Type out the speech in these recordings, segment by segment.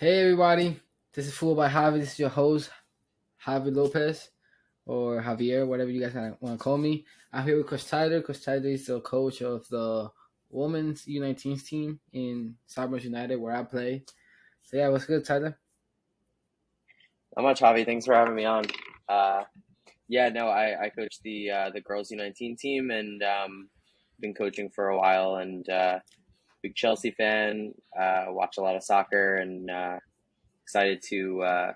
Hey everybody, this is Fool by Javi. This is your host, Javi Lopez, or Javier, whatever you guys want to call me. I'm here with Coach Tyler. Coach Tyler is the coach of the women's U19 team in Cyprus United, where I play. So yeah, what's good, Tyler? Not much, Javi. Thanks for having me on. Uh, I coach the girls U19 team and been coaching for a while and big Chelsea fan. Watch a lot of soccer and excited to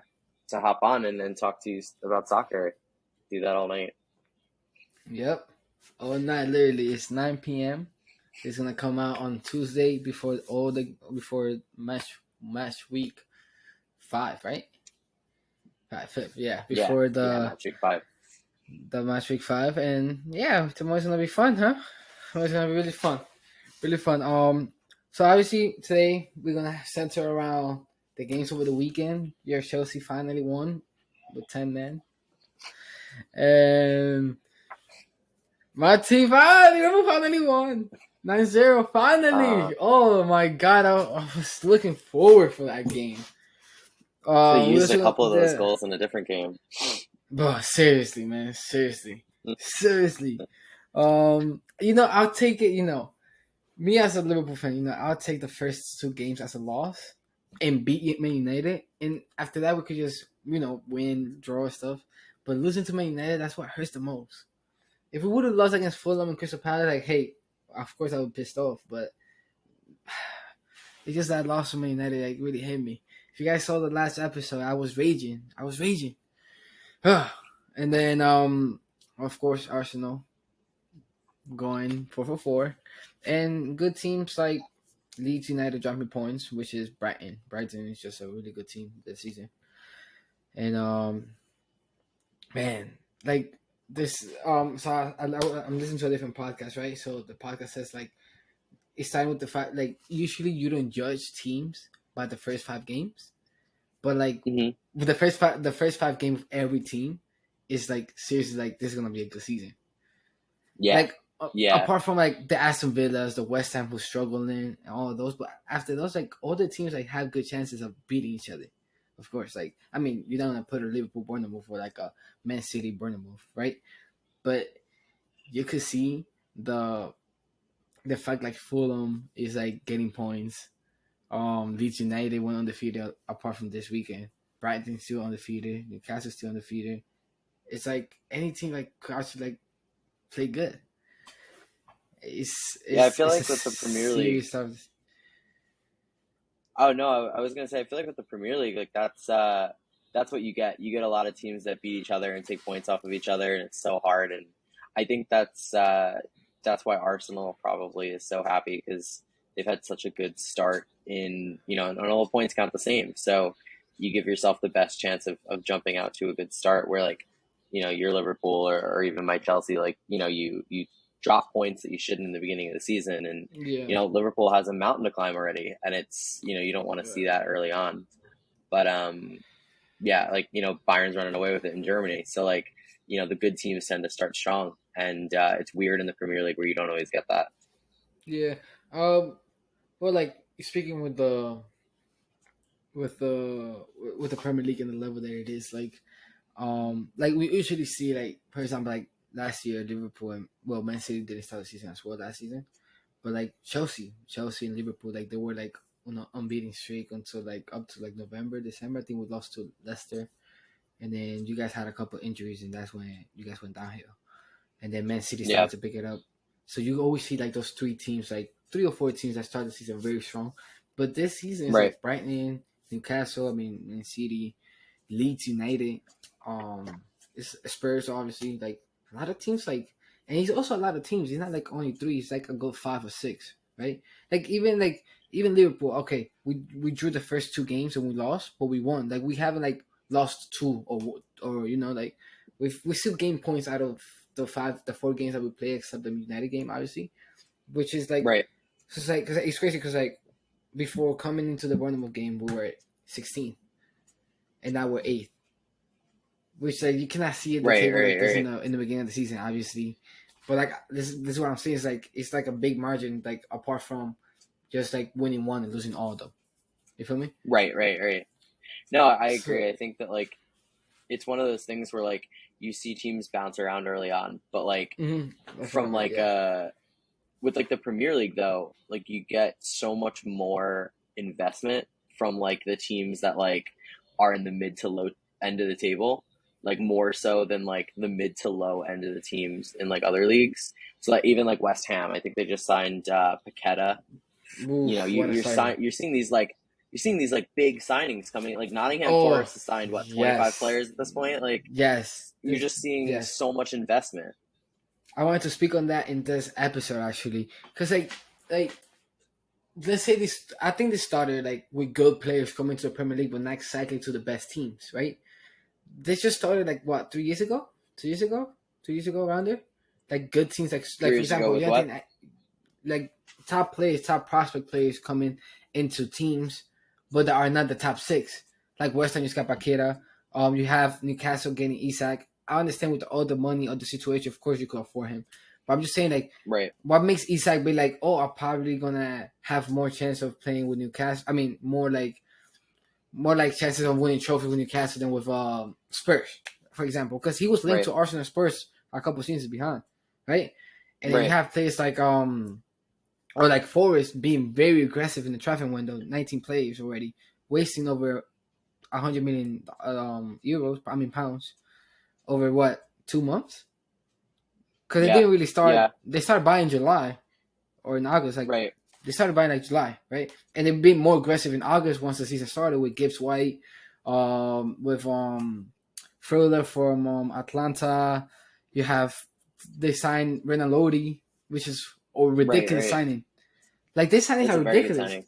hop on and talk to you about soccer. Do that all night. Yep. All night, literally, it's 9 p.m. It's gonna come out on Tuesday before match week 5, right? Fifth, yeah, Yeah, before yeah, the match week 5. the match week 5, and yeah, tomorrow's gonna be fun, huh? Tomorrow's gonna be really fun, really fun. So obviously today we're gonna center around the games over the weekend. Your Chelsea finally won with 10 men, and my team finally won 9-0. Uh, Finally, oh my god, I was looking forward for that game. Could have We used a also couple of those the goals in a different game. But seriously, man, seriously. I'll take it. Me as a Liverpool fan, I'll take the first two games as a loss and beat Man United, and after that we could just win, draw stuff. But losing to Man United, that's what hurts the most. If we would have lost against Fulham and Crystal Palace, like, hey, of course I would be pissed off, but it's just that loss to Man United like really hit me. If you guys saw the last episode, I was raging. And then of course Arsenal going 4-4, and good teams like Leeds United dropping points, which is Brighton. Brighton is just a really good team this season. And man, like this I'm listening to a different podcast, right? So the podcast says like it's time with the fact like usually you don't judge teams by the first 5 games, but like Hmm. with the first 5 games of every team is like seriously like this is gonna be a good season. Yeah, Like yeah, apart from like the Aston Villas, the West Ham who's struggling, and all of those, but after those, like all the teams like have good chances of beating each other. Of course, like I mean, you don't want to put a Liverpool Bournemouth or like a Man City Bournemouth, right? But you could see the the fact like Fulham is like getting points. Leeds United went undefeated apart from this weekend. Brighton's still undefeated. Newcastle's still undefeated. It's like any team like could actually like play good. It's yeah. I it's feel it's a like with the Premier League. serious stuff. Oh no, I was gonna say I feel like with the Premier League, like that's what you get. You get a lot of teams that beat each other and take points off of each other, and it's so hard. And I think that's why Arsenal probably is so happy because they've had such a good start and all the points count the same. So you give yourself the best chance of jumping out to a good start. Where like your Liverpool or even my Chelsea, like you drop points that you shouldn't in the beginning of the season, and Yeah. Liverpool has a mountain to climb already, and it's you don't want to see that early on. But yeah, like Bayern's running away with it in Germany, so like the good teams tend to start strong, and it's weird in the Premier League where you don't always get that. Yeah. Well, like speaking with the with the Premier League and the level that it is, like we usually see, like for example, like last year Liverpool and well, Man City didn't start the season as well last season, but like Chelsea and Liverpool, like they were like on an unbeaten streak until like up to like November, December. I think we lost to Leicester, and then you guys had a couple injuries, and that's when you guys went downhill. And then Man City Yeah, started to pick it up. So you always see like those 3 teams, like 3 or 4 teams that start the season very strong. But this season is right. like Brighton, Newcastle, I mean Man City, Leeds United, it's Spurs obviously, like a lot of teams like, and he's also a lot of teams. He's not like only 3, it's like a good 5 or 6, right? Like even Liverpool, okay, we drew the first 2 games and we lost, but we won. Like we haven't like lost 2 or like we still gain points out of the 4 games that we play, except the United game, obviously, which is like, Right. it's like cause it's crazy because like before coming into the Bournemouth game, we were 16, and now we're 8th, which like you cannot see at the Right. table Right. like this Right. in the beginning of the season, obviously, but like this is what I'm saying is like it's like a big margin, like apart from just like winning one and losing all of them. You feel me? Right, right, right. No, I agree. So, I think that like it's one of those things where like you see teams bounce around early on, but like that's what I from meant. like Yeah. with like the Premier League though, like you get so much more investment from like the teams that like are in the mid to low end of the table, like more so than like the mid to low end of the teams in like other leagues. So like even like West Ham, I think they just signed Paqueta. You know, Oof, what a signing. you're seeing these like you're seeing these like big signings coming. Like Nottingham Oh, Forest has signed what 25 yes, players at this point. Like yes, you're just seeing yes. so much investment. I wanted to speak on that in this episode actually, because like let's say this. I think this started like with good players coming to the Premier League, but not exactly to the best teams, right? This just started like what 3 years ago, 2 years ago, 2 years ago around there. Like good teams, Three for years ago example, with you what? think like top players, top prospect players coming into teams, but that are not the top six. Like West Ham, you got Paqueta. You have Newcastle getting Isak. I understand with all the money or the situation, of course you could afford him. But I'm just saying, like, Right, what makes Isak be like, oh, I'm probably gonna have more chance of playing with Newcastle. I mean, more like chances of winning trophies with Newcastle than with Spurs, for example, because he was linked right, to Arsenal and Spurs a couple seasons behind, right? And then you right. have players like or like Forest being very aggressive in the transfer window, 19 players already, wasting over 100 million euros, I mean pounds, over what 2 months? Because they Yeah, didn't really start. yeah, They started buying in July or in August, like right, they started buying like July, right? And they've been more aggressive in August once the season started with Gibbs White, with Further from Atlanta. You have they signed Renan Lodi, which is a right, ridiculous right. signing. Like these signings It's are a very good ridiculous. signing.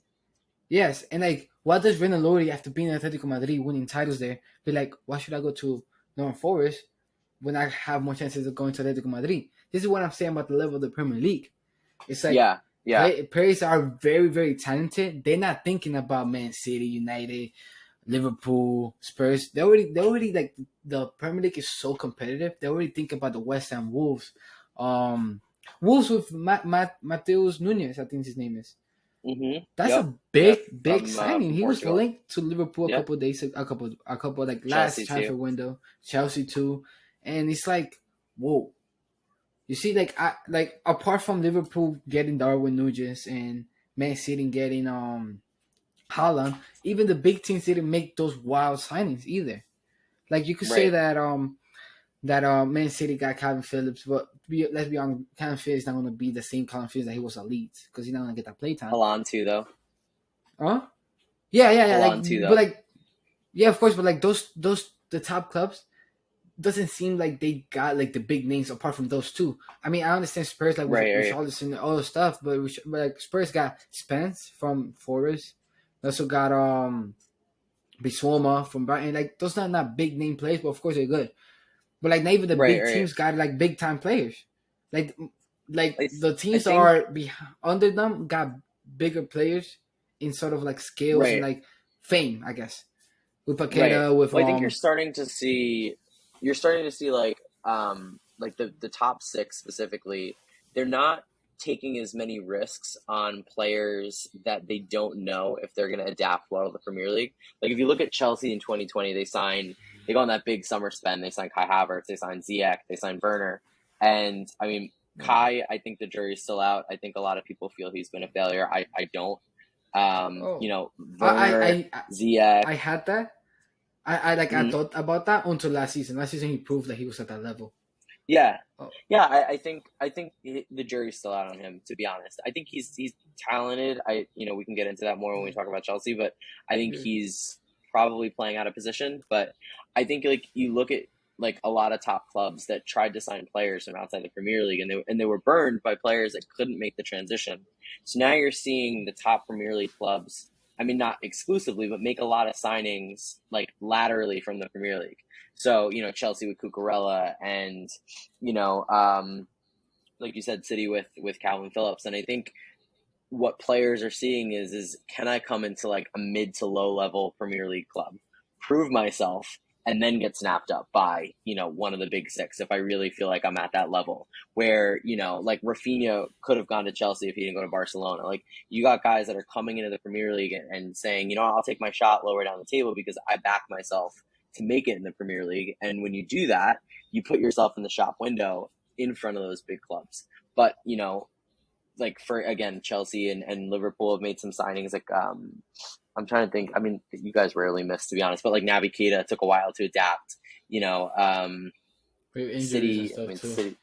Yes, and like, what does Renan Lodi after being in Atletico Madrid, winning titles there, be like? Why should I go to Northern Forest when I have more chances of going to Atletico Madrid? This is what I'm saying about the level of the Premier League. It's like Yeah, yeah, players are very, very talented. They're not thinking about Man City, United, Liverpool, Spurs. They already like the Premier League is so competitive. They already think about the West Ham Wolves, um, Wolves with Mateus Nunes, I think his name is. That's yep, a yep. big signing. From He was Portugal. linked to Liverpool a Yep, couple of days, a couple like last Chelsea transfer too. window, Chelsea too, and it's like, whoa. You see, like apart from Liverpool getting Darwin Nunez and Man City getting Haaland, even the big teams didn't make those wild signings either. Like you could say Right. that Man City got Calvin Phillips, but let's be honest, Calvin Phillips is not going to be the same Calvin Phillips that he was at Leeds because he's not going to get that play time. Haaland too though. Huh? Yeah, yeah, yeah. Haaland too Like, but though. like, yeah, of course, but like those the top clubs doesn't seem like they got like the big names apart from those two. I mean, I understand Spurs like with Right, right, Richarlison and all the stuff, but like Spurs got Spence from Forest. They also got Biswama from Brighton. Like those are not big name players, but of course they're good. But like not even the right, big right. teams got like big time players. Like like I, the I teams that think are under them got bigger players in sort of like scales and right, like fame, I guess. With right. Paqueta, with Well, I think you're starting to see like the top six specifically. They're not taking as many risks on players that they don't know if they're going to adapt well to the Premier League. Like if you look at Chelsea in 2020, they go on that big summer spend. They signed Kai Havertz, they signed Ziyech, they signed Werner, and I mean Kai. I think the jury's still out. I think a lot of people feel he's been a failure. I don't. oh, Werner, Ziyech. I had that. I Mhm. thought about that until last season. Last season he proved that he was at that level. Yeah, Oh, yeah. I think the jury's still out on him. To be honest, I think he's talented. We can get into that more when we talk about Chelsea, but I think yeah. he's probably playing out of position. But I think like you look at like a lot of top clubs that tried to sign players from outside the Premier League, and they were burned by players that couldn't make the transition. So now you're seeing the top Premier League clubs. I mean, not exclusively, but make a lot of signings like laterally from the Premier League. So Chelsea with Cucurella, and you know, like you said, City with Calvin Phillips. And I think what players are seeing is can I come into like a mid to low level Premier League club, prove myself, and then get snapped up by, one of the big six if I really feel like I'm at that level where, like Rafinha could have gone to Chelsea if he didn't go to Barcelona. Like you got guys that are coming into the Premier League and saying, I'll take my shot lower down the table because I back myself to make it in the Premier League. And when you do that, you put yourself in the shop window in front of those big clubs. But, like for, again, Chelsea and Liverpool have made some signings like, I'm trying to think. I mean, you guys rarely miss, to be honest. But like Naby Keita took a while to adapt. With injuries and City. I stuff mean, too. City.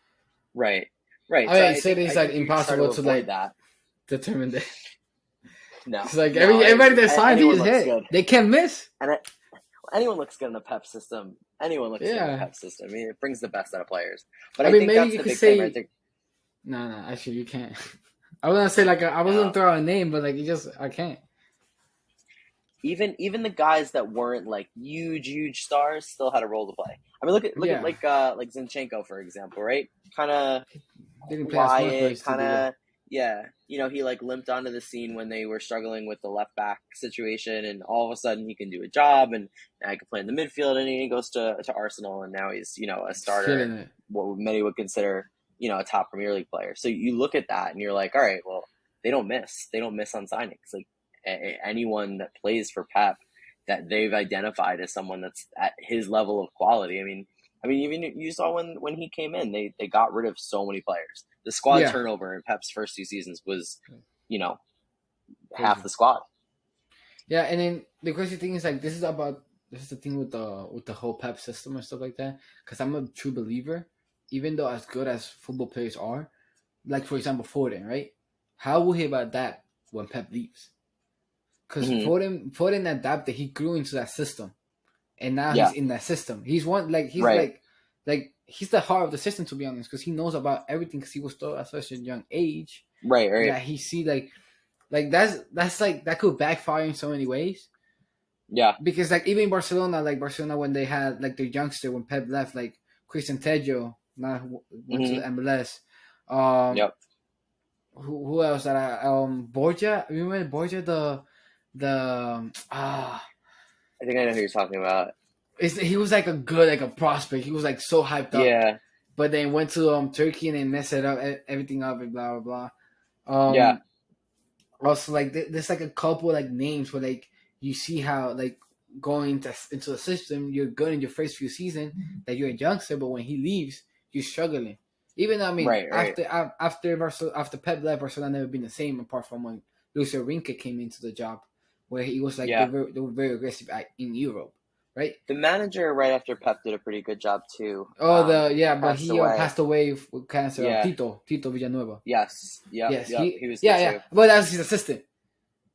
Right, right. I So mean, I City think is I like think you try to impossible to avoid like that. determine that. No, It's like no. everybody that signed Anyone is looks hit. good, They can't miss. and anyone looks good in the Pep system. Anyone looks good in the Yeah. Pep system. I mean, it brings the best out of players. But I I mean, think maybe that's you the could big thing, right? say no, no. Actually, you can't. I was gonna say like I was gonna No. throw out a name, but like you just I can't. Even the guys that weren't like huge stars still had a role to play. I mean, look at Yeah, like Zinchenko, for example, right? Kind of didn't play as much, but he quiet, still kind did well. of, yeah. He like limped onto the scene when they were struggling with the left back situation, and all of a sudden he can do a job, and now he can play in the midfield, and he goes to Arsenal, and now he's a He's killing starter, it. what many would consider a top Premier League player. So you look at that, and you're like, all right, well, they don't miss on signings. Like anyone that plays for Pep that they've identified as someone that's at his level of quality. I mean, even you saw when he came in, they got rid of so many players. The squad Yeah, turnover in Pep's first 2 seasons was, you know, half crazy. the squad. Yeah, and then the crazy thing is like this is the thing with the whole Pep system and stuff like that. Because I'm a true believer, even though as good as football players are, like for example Foden, right? How will he adapt when Pep leaves? Because Mm-hmm. Foden adapted, he grew into that system, and now he's Yeah. in that system. He's one like he's Right. like he's the heart of the system, to be honest, because he knows about everything because he was taught at such a young age Right. Right. that he see like that's like that could backfire in so many ways. Yeah. Because like even Barcelona, like Barcelona when they had like their youngster when Pep left, like Christian Tejo now went to the Mm-hmm. MLS. Um, Yep. who else that Borja? Remember Borja the I think I know who you're talking about. he was like a good like a prospect. He was like so hyped up, Yeah. but then went to Turkey and then messed it up everything up and blah blah blah. Yeah. Also like there's like a couple like names where like you see how like going into the system you're good in your first few seasons that you're a youngster, but when he leaves you're struggling. Even I mean Right. Right. after Pep left, Barcelona never been the same apart from when Luis Enrique came into the job, where he was like Yeah. they were very aggressive in Europe, right? The manager right after Pep did a pretty good job too. Oh but Passed he away. passed away with cancer. Yeah. Tito Villanueva. Yes. Yep. Yes, Yep. He was good yeah, too. but that was his assistant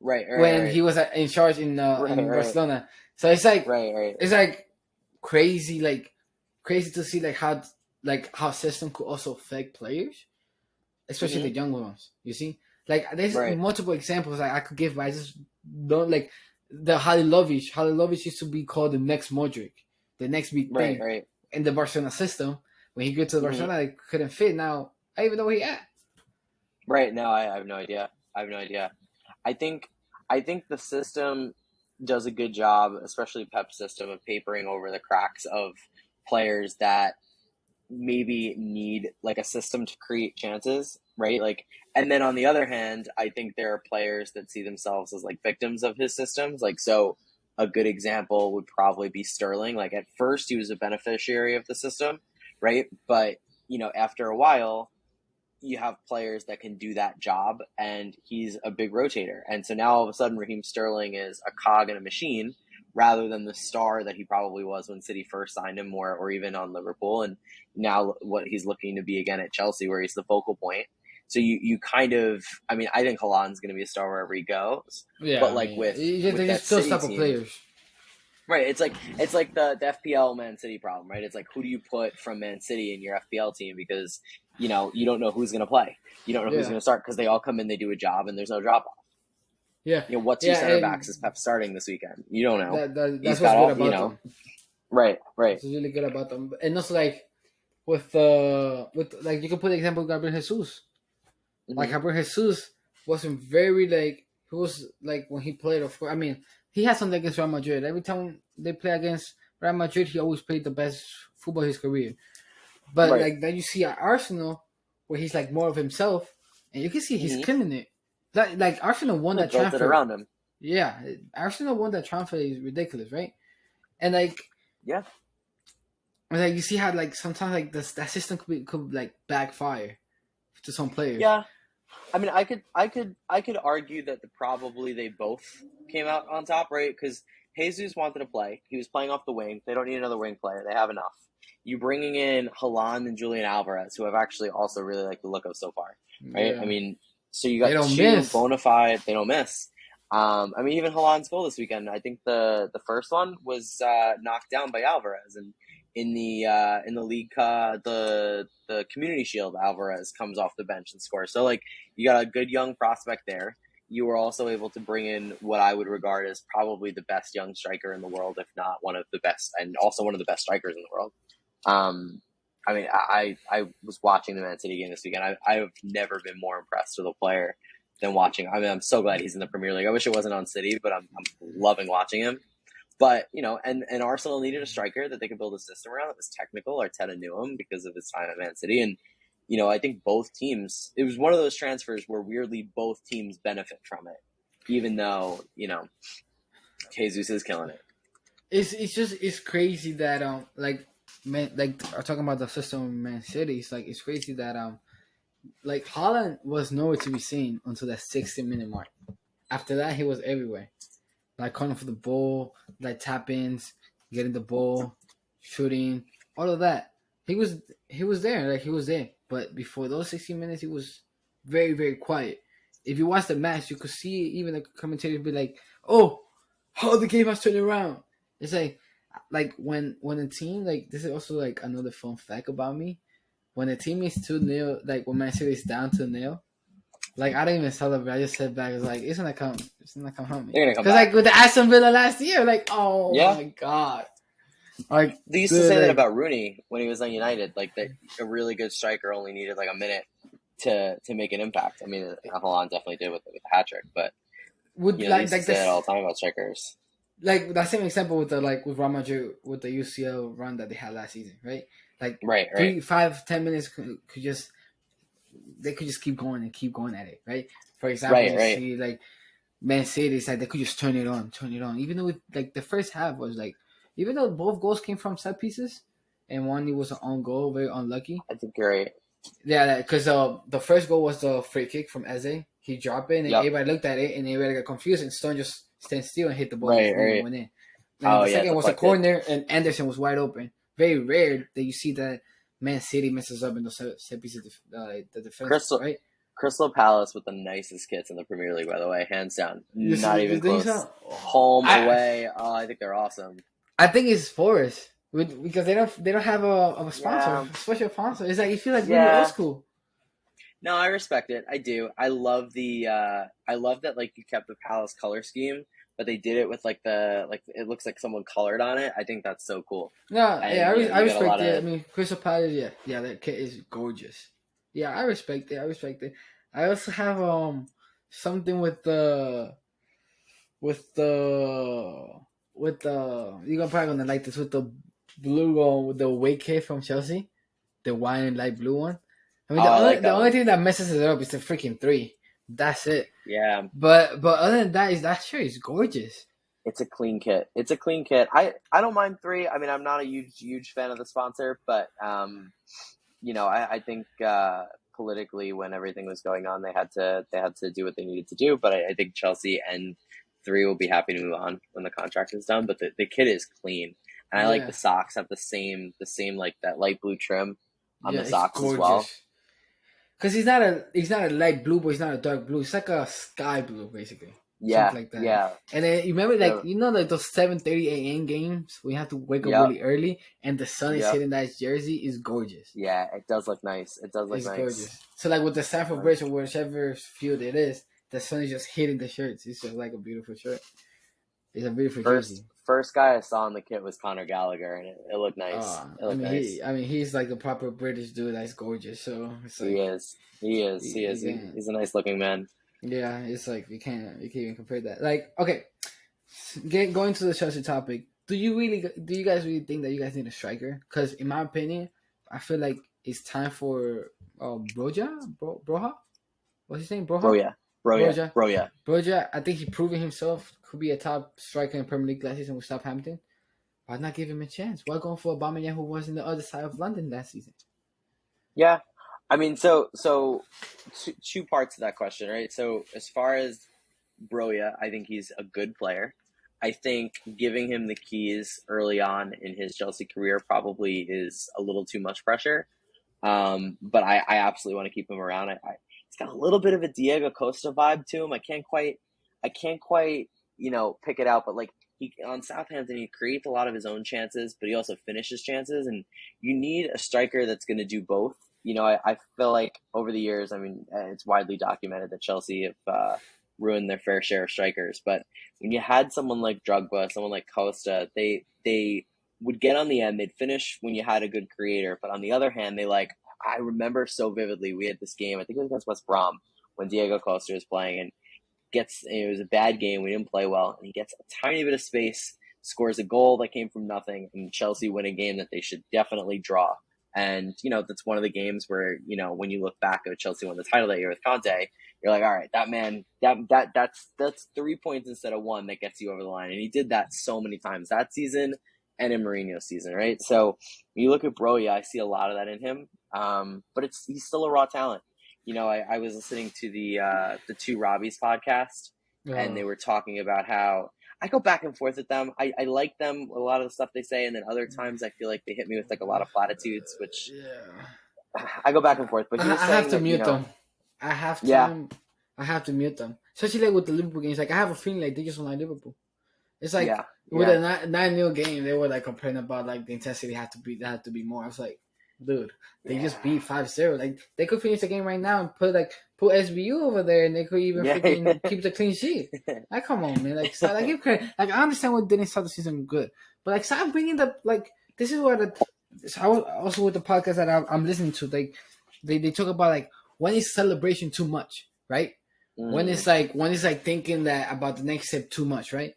Right. Right. when Right. he was in charge Right. in Right. Barcelona. So Right. Right. it's like crazy, like crazy to see like how system could also affect players, especially the Mm-hmm. young ones. You see, like there's Right. multiple examples I could give, but I just don't like the Halilovic. Halilovic used to be called the next Modric, the next big Right. thing Right. in the Barcelona system. When he got to Mm-hmm. Barcelona, it couldn't fit. Now I even know where he at. Right. No, I have no idea. I have no idea. I think I think the system does a good job, especially Pep's system, of papering over the cracks of players that maybe need like a system to create chances, right? Like, and then on the other hand, I think there are players that see themselves as like victims of his systems. Like, so a good example would probably be Sterling. Like, at first, he was a beneficiary of the system, right? But, after a while, you have players that can do that job, and he's a big rotator. And so now all of a sudden, Raheem Sterling is a cog in a machine rather than the star that he probably was when City first signed him, or even on Liverpool, and now what he's looking to be again at Chelsea, where he's the focal point. So you kind of, I mean, I think Haaland's going to be a star wherever he goes, Yeah, but I like mean, with they're that just those City type of team, players. right? It's like the FPL Man City problem, right? It's like, who do you put from Man City in your FPL team, because you don't know who's going to play, you don't know who's Yeah, going to start, because they all come in, they do a job, and there's no drop off. yeah, What two yeah, center backs and is Pep starting this weekend? You don't know. that's He's what's got good all, about them. right, right. It's really good about them, and also like with like you can put the example of Gabriel Jesus. Like Mm-hmm. Gabriel Jesus wasn't very like he was like when he played. Of course, I mean he had something against Real Madrid. Every time they play against Real Madrid, he always played the best football of his career. But Right. like then you see at Arsenal, where he's like more of himself, and you can see he's Mm-hmm. killing it. Like Arsenal won They that built it transfer. around him. Yeah, Arsenal won that transfer is ridiculous, right? And Yeah. like you see how like sometimes like that system could like backfire to some players. Yeah. I mean, I could argue that probably they both came out on top, right? Because Jesus wanted to play. He was playing off the wing. They don't need another wing player. They have enough. You bringing in Haaland and Julian Alvarez, who I've actually also really liked the look of so far, right? I Yeah, mean, so you they got don't two miss. bona fide. They don't miss. I mean, even Haaland's goal this weekend. I think the first one was knocked down by Alvarez, and in the league, the Community Shield, Alvarez comes off the bench and scores. So like you got a good young prospect there. You were also able to bring in what I would regard as probably the best young striker in the world, if not one of the best, and also one of the best strikers in the world. Um, I mean, I was watching the Man City game this weekend. I have never been more impressed with a player than watching. I mean, I'm so glad he's in the Premier League. I wish it wasn't on City, but I'm loving watching him. But and Arsenal needed a striker that they could build a system around that was technical. Arteta knew him because of his time at Man City, and I think both teams. It was one of those transfers where weirdly both teams benefit from it, even though Jesus is killing it. It's crazy that like man like I'm talking about the system of Man City. It's like it's crazy that like Holland was nowhere to be seen until that 60-minute mark. After that, he was everywhere. Like calling for the ball, like tap ins, getting the ball, shooting, all of that. He was there, like he was there. But before those 60 minutes, he was very very quiet. If you watch the match, you could see even the commentators be like, "Oh, how the game has turned around." It's like when a team like this is also like another fun fact about me. When a team is 2-0, like when Man City is down 2-0, like I didn't even celebrate. I just sat back. It's like it's gonna come. It's gonna come home. They're gonna come Because like back. with the Aston Villa last year, like oh Yeah, my god, like they used to dude, say that like about Rooney when he was on United. Like that, a really good striker only needed like a minute to make an impact. I mean, Haaland definitely did with the hat trick, but would they like used to like say that this all the time about strikers. like that same example with the like with Real Madrid with the UCL run that they had last season, right? Like Right, right, 3, 5, 10 minutes could just they could just keep going and keep going at it, right? For example, right, you right. see like Man City, it's like they could just turn it on. Even though like the first half was like, even though both goals came from set pieces, and one it was an own goal, very unlucky. I think you're right. Yeah, because the first goal was the free kick from Eze. He dropped it, and Yep. everybody looked at it, and everybody got confused, and Stone just stand still and hit the ball Right, and right. went in. And Oh the yeah, second was a deflected it. corner, and Anderson was wide open. Very rare that you see that Man City messes up in the set pieces, the defense, Crystal right? Crystal Palace with the nicest kits in the Premier League, by the way, hands down. Not You even think close. so? Home, away. Oh, I think they're awesome. I think it's Forest because they don't have a sponsor, Yeah, a special sponsor. It's like you feel like really old yeah. school. No, I respect it. I do. I love that like you kept the Palace color scheme, but they did it with like it looks like someone colored on it. I think that's so cool. No, yeah, And I you got a respect lot it. I of mean, Crystal Palace, yeah, that kit is gorgeous. Yeah, I respect it. I respect it. I also have something with the with the you're probably gonna like this with the blue one with the away kit from Chelsea, the wine and light blue one. I mean, Oh, I like the that only one. thing that messes it up is the freaking three. That's it. Yeah, But other than that, is that shirt is gorgeous. it's a clean kit. It's a clean kit. I don't mind three. I mean, I'm not a huge fan of the sponsor, but I think politically when everything was going on, they had to do what they needed to do. But I think Chelsea and three will be happy to move on when the contract is done. But the kit is clean, and I like the Yeah, socks have the same like that light blue trim on yeah, the it's socks as well. gorgeous. Cause he's not a light blue, but he's not a dark blue. It's like a sky blue, basically, Yeah, something like that. yeah, And then you remember, like the like those 7:30 a.m. games, we have to wake up yep, really early, and the sun is yep, hitting that jersey. Is gorgeous. yeah. It does look nice. It does look It's nice. gorgeous. So like with the Stamford Bridge or whichever field it is, the sun is just hitting the shirts. It's just like a beautiful shirt. It's a beautiful First jersey. first guy I saw in the kit was Conor Gallagher, and it looked nice. It I looked mean nice. he's like the proper British dude that's gorgeous. So it's He like is. He is. He you is. can He's a nice looking man. yeah, it's like you can't even compare that. Like okay, going to the Chelsea topic. do you guys really think that you guys need a striker? Because in my opinion, I feel like it's time for Broja. What's his name? Bro, Broja. yeah, bro, yeah, Broja. bro, yeah. Broja. I think he proven himself could be a top striker in Premier League last season with Southampton. Why not give him a chance? Why going for Aubameyang who was in the other side of London last season? Yeah, I mean, so two parts to that question, right? So as far as Broya, I think he's a good player. I think giving him the keys early on in his Chelsea career probably is a little too much pressure. But I absolutely want to keep him around. He's got a little bit of a Diego Costa vibe to him. I can't quite, pick it out. But like he on Southampton, he creates a lot of his own chances, but he also finishes chances. And you need a striker that's going to do both. I feel like over the years, I mean, it's widely documented that Chelsea have ruined their fair share of strikers. But when you had someone like Drogba, someone like Costa, they would get on the end. They'd finish when you had a good creator. But on the other hand, I remember so vividly, we had this game, I think it was against West Brom, when Diego Costa was playing, and it was a bad game. We didn't play well. And he gets a tiny bit of space, scores a goal that came from nothing, and Chelsea win a game that they should definitely draw. And, that's one of the games where, when you look back at Chelsea won the title that year with Conte, you're like, all right, that man, that's 3 points instead of one that gets you over the line. And he did that so many times that season and in Mourinho's season, right? So when you look at Broja, I see a lot of that in him. But he's still a raw talent. I was listening to the two Robbies podcast, and they were talking about how I go back and forth with them. I like them, a lot of the stuff they say, and then other times I feel like they hit me with like a lot of platitudes, which I go back and forth. But he was I saying have to mute them. Yeah. I have to mute them. Especially like with the Liverpool games. Like I have a feeling like they just don't like Liverpool. It's like with a 9-0 game, they were like complaining about like the intensity had to be more. I was like, dude, they just beat 5-0. Like they could finish the game right now and put SBU over there, and they could even freaking keep the clean sheet. Like, come on, man. Like, stop, like give credit. Like I understand what didn't start the season good, but like stop bringing the like. This is what I was also with the podcast that I'm listening to. Like they talk about like when is celebration too much, right? When it's like thinking that about the next step too much, right?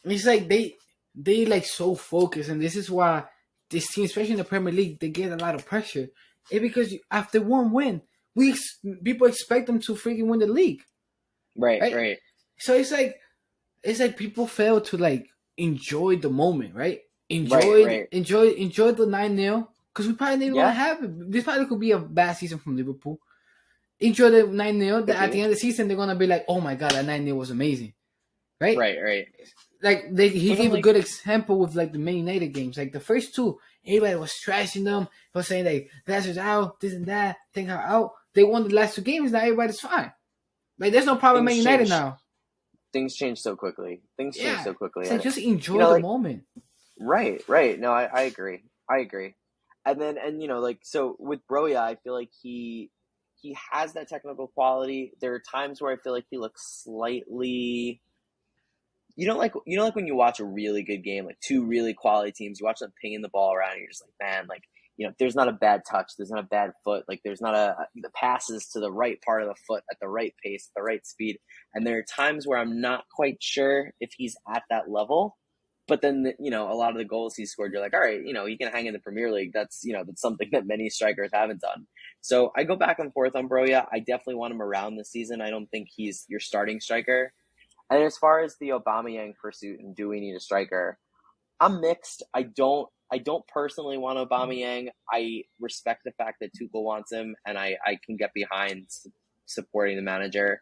It's like they like so focused, and this is why this team, especially in the Premier League, they get a lot of pressure. It's because after one win, people expect them to freaking win the league, right. So it's like people fail to like enjoy the moment, right? Enjoy the 9-0 because we probably didn't want to have it. This probably could be a bad season from Liverpool. Enjoy the 9-0. That at the end of the season they're gonna be like, oh my god, that 9-0 was amazing, right? Right. Like he gave a good example with like the Man United games. Like the first two, everybody was trashing them. He was saying like Lazarus out, this and that, think how out. They won the last two games. Now everybody's fine. Like there's no problem with Man United now. Things change so quickly. It's like just enjoy the moment. Right. No, I agree. And then so with Broja, I feel like he has that technical quality. There are times where I feel like he looks slightly. Like when you watch a really good game, like two really quality teams, you watch them pinging the ball around, and you're just like, man, like there's not a bad touch, there's not a bad foot, like there's not the passes to the right part of the foot at the right pace, at the right speed. And there are times where I'm not quite sure if he's at that level. But then, a lot of the goals he scored, you're like, all right, he can hang in the Premier League. That's something that many strikers haven't done. So I go back and forth on Broja. I definitely want him around this season. I don't think he's your starting striker. And as far as the Aubameyang pursuit and do we need a striker, I'm mixed. I don't personally want Aubameyang. I respect the fact that Tuchel wants him, and I can get behind supporting the manager.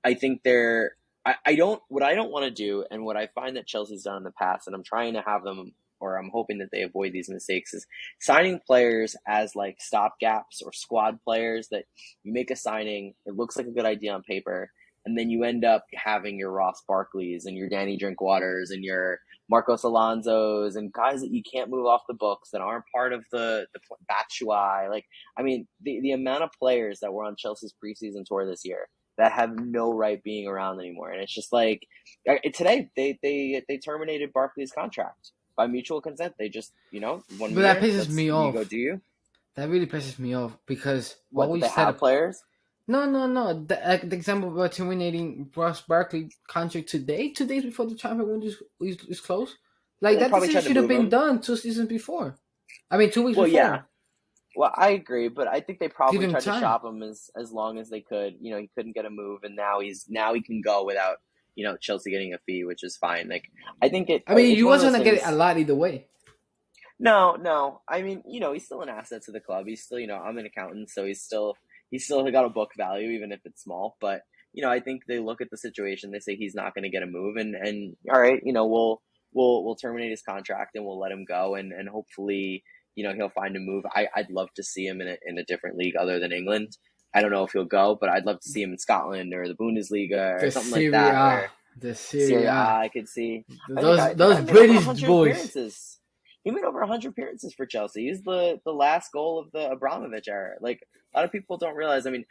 I think what I don't want to do, and what I find that Chelsea's done in the past, and I'm trying to have them, or I'm hoping that they avoid these mistakes, is signing players as like stopgaps or squad players that you make a signing, it looks like a good idea on paper, and then you end up having your Ross Barkleys and your Danny Drinkwaters and your Marcos Alonsos and guys that you can't move off the books that aren't part of the Batshuayi. Like, I mean, the amount of players that were on Chelsea's preseason tour this year that have no right being around anymore. And it's just like, today they terminated Barkley's contract by mutual consent. They just, 1 But year. that pisses me off. You go, do you? That really pisses me off because what we said of players. No. The example about terminating Ross Barkley contract today, 2 days before the transfer window is closed. Like They that probably decision tried to should have move been him. done 2 seasons before. I mean, 2 weeks Well, yeah. before. Well, I agree, but I think they Give probably him tried to time. shop him as long as they could. He couldn't get a move, and now he can go without Chelsea getting a fee, which is fine. Like I think I mean, it's you one of was those gonna get a things. lot either way. No, no. I mean, he's still an asset to the club. He's still, I'm an accountant, so he's still got a book value, even if it's small. But I think they look at the situation. They say he's not going to get a move, and all right, we'll terminate his contract and we'll let him go, and hopefully, he'll find a move. I'd love to see him in a different league other than England. I don't know if he'll go, but I'd love to see him in Scotland or the Bundesliga or The something like Serie that, A, or the Serie Serie A. A. I could see. I mean, the Those guy, the those guy made over British 100 boys. appearances. He made over 100 appearances for Chelsea. He's the last goal of the Abramovich era. Like, a lot of people don't realize. I mean,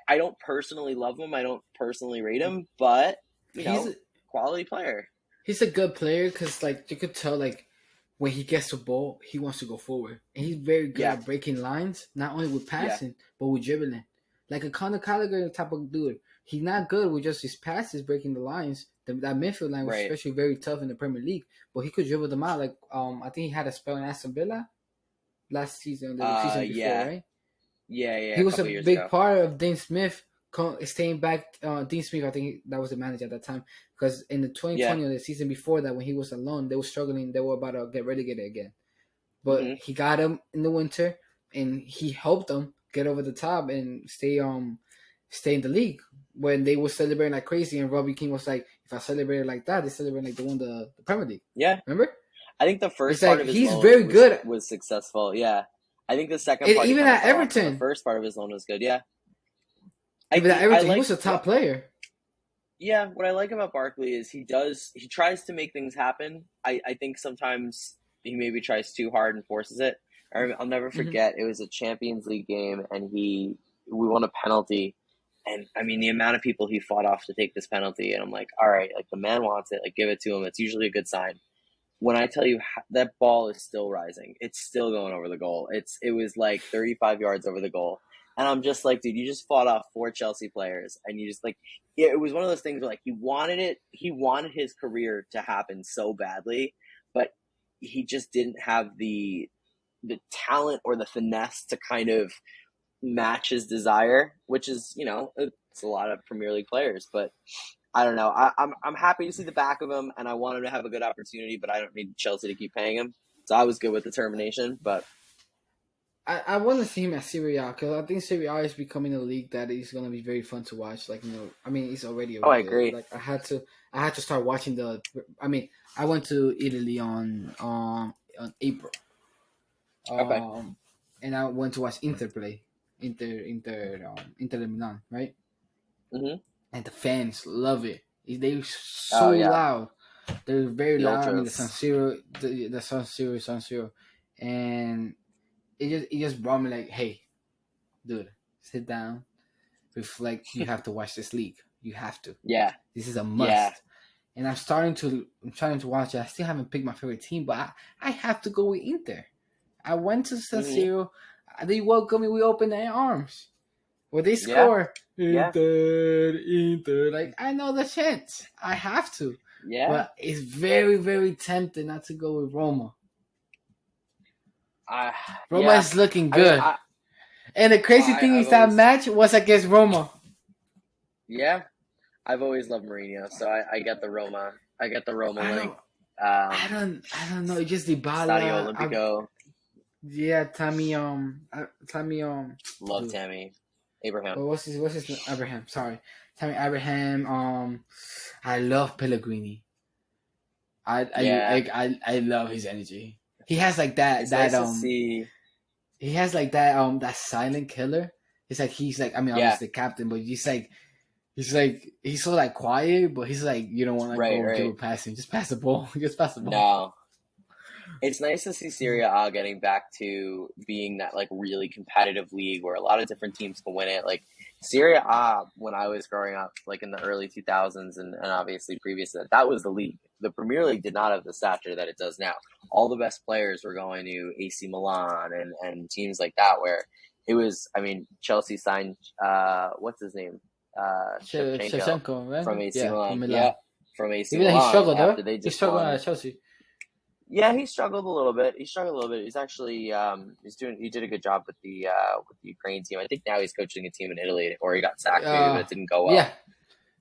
I don't personally love him. I don't personally rate him, but, He's quality player. he's a good player because like you could tell like when he gets the ball, he wants to go forward, and he's very good Yeah, at breaking lines, not only with yeah. passing but with dribbling. Like a Conor Gallagher type of dude. He's not good with just his passes breaking the lines. That midfield line was Right. especially very tough in the Premier League, but he could dribble them out. Like I think he had a spell in Aston Villa last season, the season before, Yeah. right? Yeah, yeah, He a was a couple years big ago. part of Dean Smith staying back. Dean Smith, I think that was the manager at that time, because in the Yeah. 2020 or the season before that, when he was alone, they were struggling. They were about to get relegated again, but Hmm. he got him in the winter, and he helped them get over the top and stay in the league. When they were celebrating like crazy, and Robbie King was like, "If I celebrated like that, they celebrate like they won the Premier League." Yeah. Remember? I think the It's first part like of his he's loan very was good, was successful. Yeah. I think the second and part he even kind of at fell off, but the Everton, first part of his loan was good. Yeah. even at I Everton, he like was a top what player. Yeah, what I like about Barkley is he tries to make things happen. I think sometimes he maybe tries too hard and forces it. I'll never Hmm. forget, it was a Champions League game and we won a penalty, and I mean the amount of people he fought off to take this penalty, and I'm like, all right, like the man wants it, like give it to him. It's usually a good sign. When I tell you that ball is still rising, it's still going over the goal. It was like 35 yards over the goal, and I'm just like, dude, you just fought off 4 Chelsea players, and you just like, yeah, it was one of those things where like he wanted it, he wanted his career to happen so badly, but he just didn't have the talent or the finesse to kind of match his desire, which is it's a lot of Premier League players, but I don't know. I'm happy to see the back of him, and I want him to have a good opportunity, but I don't need Chelsea to keep paying him. So I was good with the termination, but I want to see him at Serie A because I think Serie A is becoming a league that is going to be very fun to watch. Like I mean, it's already oh, I good. agree. Like I had to start watching the. I mean, I went to Italy on April, Okay. um, and I went to watch Inter play, Inter de Milan, right? Hmm. And the fans love it. They're so Oh yeah, loud. They're very the loud. I mean, ultras. The San Siro, and it just brought me like, hey, dude, sit down, reflect. You have to watch this league. You have to. Yeah, This is a yeah. must. And I'm trying to watch it. I still haven't picked my favorite team, but I have to go with Inter. I went to San Hmm. Siro. They welcome me with open arms. When they Yeah, score, yeah, Inter. Like I know the chance. I have to. yeah. But it's very, very tempting not to go with Roma. I Roma yeah. is looking I mean, good. And the crazy thing I've is that always match was against Roma. yeah, I've always loved Mourinho, so I get the Roma. I get the Roma I link. don't Um, I don't know. It's just Stadio Dybala. Olimpico. Yeah, Tammy Love dude. Tammy Abraham. Well, what's his name? Abraham? Sorry, Tammy Abraham. I love Pellegrini. Yeah, I love his energy. He has like it's nice to see. he has like that silent killer. It's like he's like I mean Yeah, obviously the captain, but he's so like quiet, but he's like you don't want to right, go give a right. passing, just pass the ball, just pass the ball. No, it's nice to see Serie A getting back to being that like really competitive league where a lot of different teams can win it. Like Serie A, when I was growing up, like in the early 2000s, and obviously previous to that, that was the league. The Premier League did not have the stature that it does now. All the best players were going to AC Milan and teams like that, where it was. I mean, Chelsea signed what's his name, Shevchenko Shevchenko, right? from AC Yeah, from Milan. Yeah, Milan. from AC Even though he Milan struggled, after though. they He just struggled won. at Chelsea. Yeah, he struggled a little bit. He struggled a little bit. He's actually he did a good job with the Ukraine team. I think now he's coaching a team in Italy, or he got sacked maybe, but Uh, it didn't go yeah.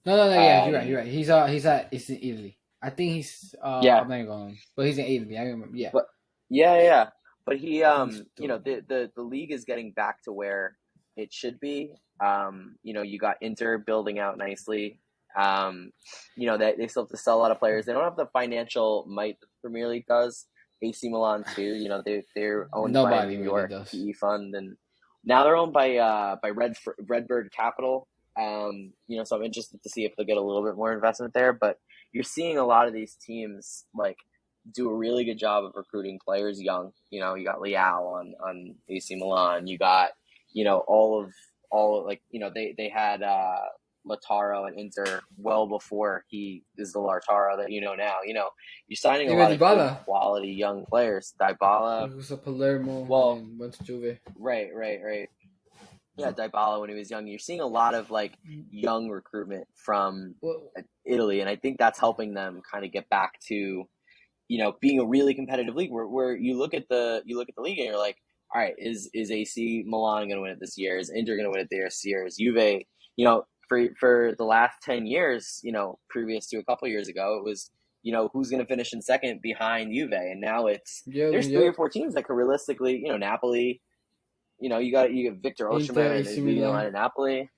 well. No. Yeah, you're right. You're Um, right. He's in Italy. I think he's yeah, I'm not even going, but he's in Italy. I remember. Yeah, but yeah. But he, I think he's you know, doing. the league is getting back to where it should be. You know, you got Inter building out nicely. Um, you know, they still have to sell a lot of players. They don't have the financial might that the Premier League does. AC Milan too. You know, they're owned by a Nobody New really York does. PE fund, and now they're owned by Redbird Capital. You know, so I'm interested to see if they'll get a little bit more investment there. But you're seeing a lot of these teams like do a really good job of recruiting players young. You know, you got Leao on AC Milan. You got, you know, all like, you know, they had Lautaro and Inter well before he is the Lautaro that you know now. You know, you're signing a Even lot of good Dybala, quality young players. Dybala, who was a Palermo and well, then went to Juve. right. Yeah, Dybala when he was young. You're seeing a lot of like young recruitment from Well, Italy, and I think that's helping them kind of get back to, you know, being a really competitive league where you look at the league and you're like, all right, is AC Milan going to win it this year? Is Inter going to win it this year? Is Juve, you know, for the last 10 years, you know, previous to a couple years ago, it was, you know, who's going to finish in second behind Juve, and now it's there's three or yep. four teams that could realistically, you know, Napoli, you know, you got Victor Inter, Osimhen AC is leading the line Milan. at Napoli.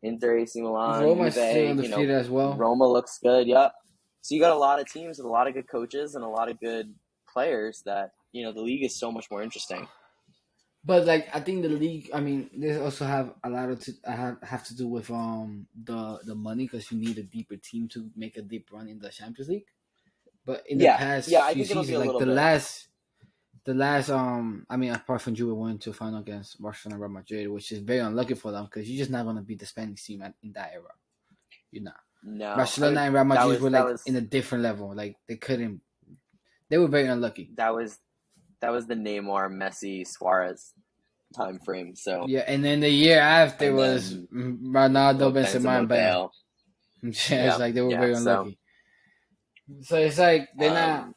Inter, AC Milan, Roma is still Juve, you know, undefeated as well. Roma looks good. Yep. So you got a lot of teams with a lot of good coaches and a lot of good players that, you know, the league is so much more interesting. But like I think the league, I mean, they also have a lot of have to do with the money because you need a deeper team to make a deep run in the Champions League. But in the past Yeah, I few think it'll be seasons, a like little bit. the last I mean, apart from Juve went to final against Barcelona and Real Madrid, which is very unlucky for them because you're just not gonna beat the Spanish team in that era. You're not. No, I Barcelona mean and Real Madrid were that like in was a different level. Like they couldn't. They were very unlucky. that was that was the Neymar, Messi, Suarez time frame. So Yeah, and then the year after and was then Ronaldo, Benzema, Benzema, and Bale. Bale. Yeah, it's Yeah, like they were yeah. very So unlucky. So it's like they're not. um,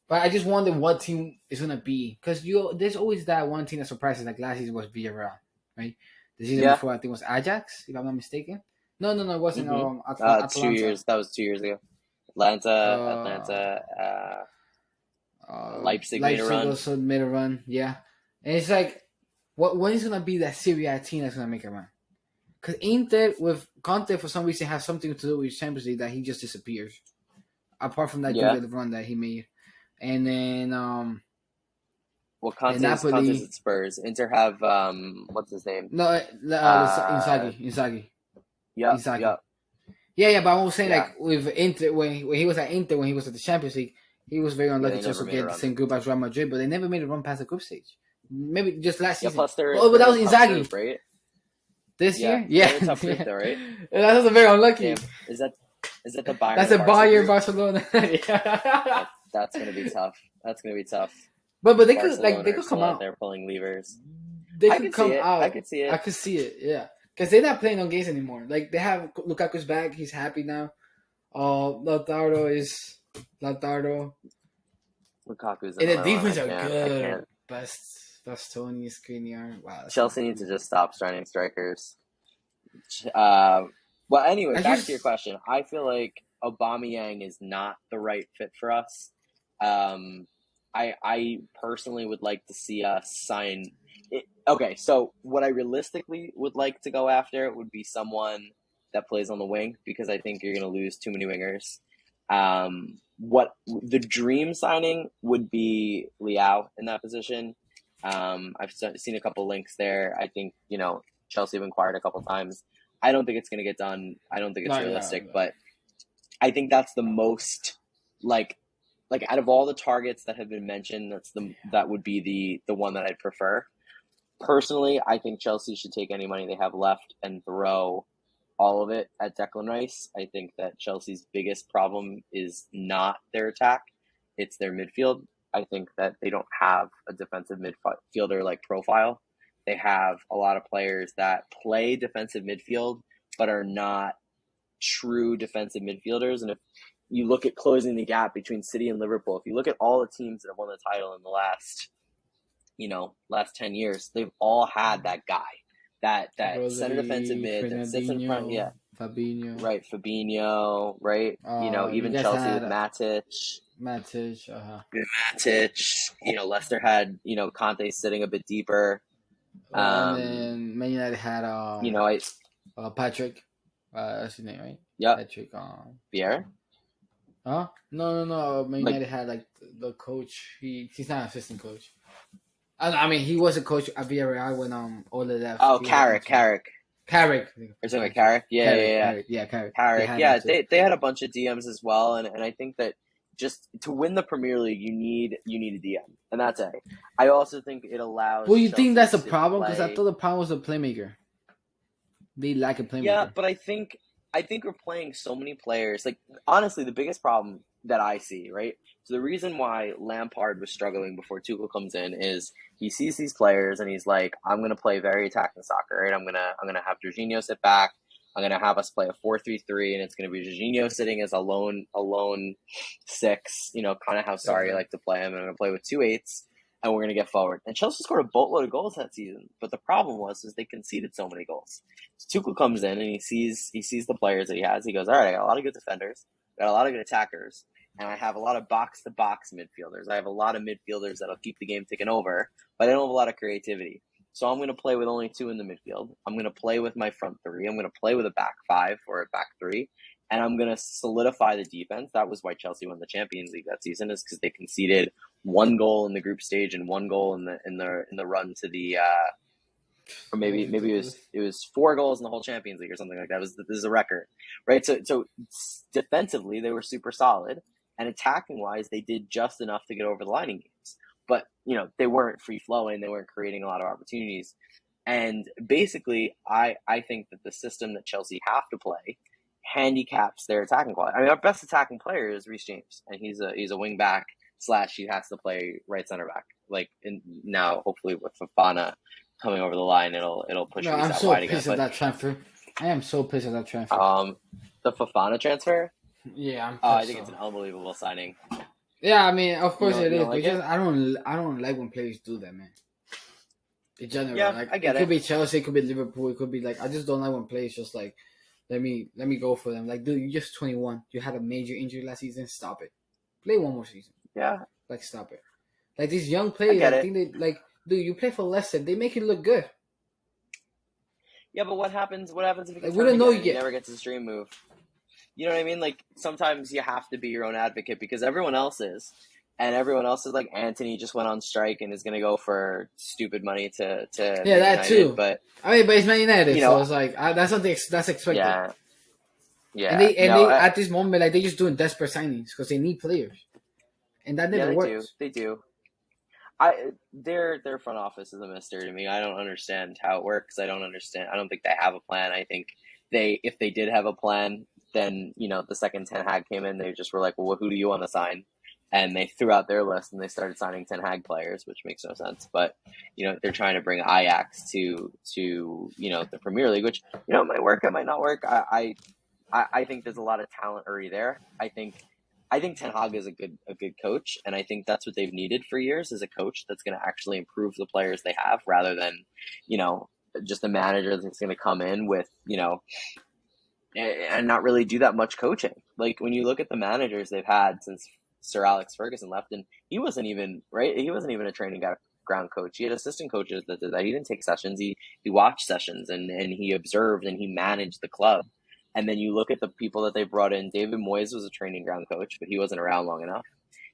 But I just wonder what team is gonna be because there's always that one team that surprises. Like last season was Villarreal, right? The season yeah. before I think was Ajax, if I'm not mistaken. No, it wasn't. Mm-hmm. Two Atalanta. years. That was 2 years ago. Uh, Atlanta, Leipzig made a Leipzig run. also made a run. Yeah, and it's like, when is gonna be that Serie A team that's gonna make a run? Because Inter with Conte for some reason has something to do with Champions League that he just disappears. Apart from that Yeah. Juve run that he made, and then Well, the Conte's Napoli. at Spurs. Inter have what's his name? No, Uh, yep, Inzaghi. yep, Yeah. But I was saying yeah, like with Inter when he was at Inter when he was at the Champions League, he was very yeah. unlucky They to never also made a get the run. same group as Real Madrid, but they never made a run past the group stage. Maybe just last Yeah. season. Plus they're Oh, but they're that in a was tough Inzaghi group, right? this Yeah, year. they're Yeah, in a tough group yeah. though, right? That was very unlucky. Damn, is that the Bayern That's and a Barca Bayern group? Barcelona. Yeah. That's gonna be tough. That's gonna be tough. But Barcelona they are could still come out out. there pulling levers. They I could could see come it. I out. could see I it. could see it. Yeah, because they're not playing on games anymore. Like they have Lukaku's back. He's happy now. Lautaro is Lautaro. Lukaku's And the another one. defense are I good. can't. Bastoni, Skriniar. Wow, that's a Chelsea needs to beautiful. just stop signing strikers. Uh, well, anyway, I back to your just question. I feel like Aubameyang is not the right fit for us. Um, I personally would like to see us sign. Okay, so what I realistically would like to go after would be someone that plays on the wing because I think you're going to lose too many wingers. What the dream signing would be Liao in that position. I've seen a couple links there. I think, you know, Chelsea have inquired a couple times. I don't think it's going to get done. I don't think it's no, yeah, realistic, but I think that's the most like out of all the targets that have been mentioned, that would be the one that I'd prefer. Personally, I think Chelsea should take any money they have left and throw all of it at Declan Rice. I think that Chelsea's biggest problem is not their attack, it's their midfield. I think that they don't have a defensive midfielder like profile. They have a lot of players that play defensive midfield but are not true defensive midfielders. And you look at closing the gap between City and Liverpool. If you look at all the teams that have won the title in the last 10 years, they've all had that guy, that center defensive Rodri, mid that sits in front. Fernandinho, Yeah, Fabinho. right. Fabinho, right. You Even guys Chelsea with had Matic. Matic. Matic. Leicester had Conte sitting a bit deeper. And then Man United had I Patrick. That's his name, right? Yep. Patrick. Vieira. Huh? No. Man Like, United had like the coach. He's not an assistant coach. I mean, he was a coach at Villarreal when Ole left. oh, He was Carrick. Carrick. Or something like Carrick. Yeah. Carrick. Carrick. Yeah, they had a bunch of DMs as well, and I think that just to win the Premier League, you need a DM, and that's it. I also think it allows. Well, you Chelsea think that's a to problem? Because I play. thought the problem was the playmaker. They lack a playmaker. Yeah, but I think we're playing so many players. Like, honestly, the biggest problem that I see, right? So the reason why Lampard was struggling before Tuchel comes in is he sees these players and he's like, I'm gonna play very attacking soccer, right? I'm gonna have Jorginho sit back. I'm gonna have us play a 4-3-3, and it's gonna be Jorginho sitting as a lone six. Kind of how Sarri like to play him. And I'm gonna play with 2 8s, and we're gonna get forward. And Chelsea scored a boatload of goals that season, but the problem was they conceded so many goals. So Tuchel comes in and he sees the players that he has. He goes, all right, I got a lot of good defenders, got a lot of good attackers, and I have a lot of box-to-box midfielders. I have a lot of midfielders that'll keep the game ticking over, but I don't have a lot of creativity. So I'm going to play with only 2 in the midfield. I'm going to play with my front 3. I'm going to play with a back 5 or a back 3, and I'm going to solidify the defense. That was why Chelsea won the Champions League that season, is because they conceded 1 goal in the group stage and 1 goal in the run to the or maybe it was 4 goals in the whole Champions League or something like that. This is a record, right? So defensively they were super solid, and attacking wise they did just enough to get over the line in games. But they weren't free flowing, they weren't creating a lot of opportunities. And basically, I think that the system that Chelsea have to play handicaps their attacking quality. I mean, our best attacking player is Reece James, and he's a wing back / he has to play right center back. Like now, hopefully with Fofana coming over the line, it'll push Reece I'm out so wide again. pissed at that transfer. I am so pissed at that transfer. The Fofana transfer. Yeah, I'm. I think it's an unbelievable signing. Yeah, I mean, of course it is, like but I don't like when players do that, man. In general, yeah, like I get it could be Chelsea, it could be Liverpool, it could be like I just don't like when players just like let me go for them. Like, dude, you're just 21. You had a major injury last season. Stop it. Play one more season. Yeah. Like, stop it. Like these young players, I think they like, dude, you play for Leicester. They make it look good. Yeah, but what happens if he gets we don't know yet. He never gets his dream move. You know what I mean? Like, sometimes you have to be your own advocate because everyone else is. And everyone else is like, Anthony just went on strike and is going to go for stupid money to yeah, Man that United. too. But I mean, but it's Man United, so it's like that's something that's expected. Yeah. And they at this moment, like, they're just doing desperate signings because they need players, and that never works. They do. Their front office is a mystery to me. I don't understand how it works. I don't think they have a plan. I think if they did have a plan, then the second Ten Hag came in, they just were like, well, who do you want to sign? And they threw out their list and they started signing Ten Hag players, which makes no sense. But they're trying to bring Ajax to the Premier League, which might work, it might not work. I think there's a lot of talent already there. I think Ten Hag is a good coach, and I think that's what they've needed for years, is a coach that's going to actually improve the players they have, rather than just a manager that's going to come in with and not really do that much coaching. Like, when you look at the managers they've had since Sir Alex Ferguson left, and he wasn't even a training ground coach. He had assistant coaches that did that. He didn't take sessions. He watched sessions and he observed and he managed the club. And then you look at the people that they brought in. David Moyes was a training ground coach, but he wasn't around long enough.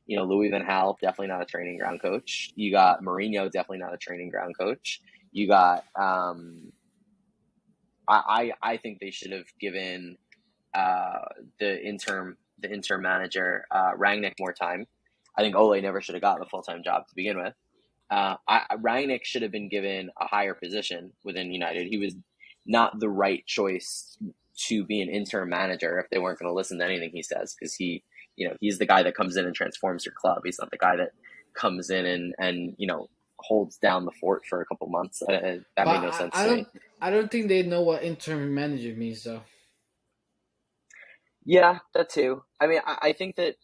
Louis van Gaal, definitely not a training ground coach. You got Mourinho, definitely not a training ground coach. You got I think they should have given the interim manager Rangnick more time. I think Ole never should have gotten the full-time job to begin with. Rangnick should have been given a higher position within United. He was not the right choice to be an interim manager if they weren't going to listen to anything he says, because he's the guy that comes in and transforms your club. He's not the guy that comes in and holds down the fort for a couple months. That made no sense to me. I don't think they know what interim manager means, though. Yeah, that too. I mean, I think that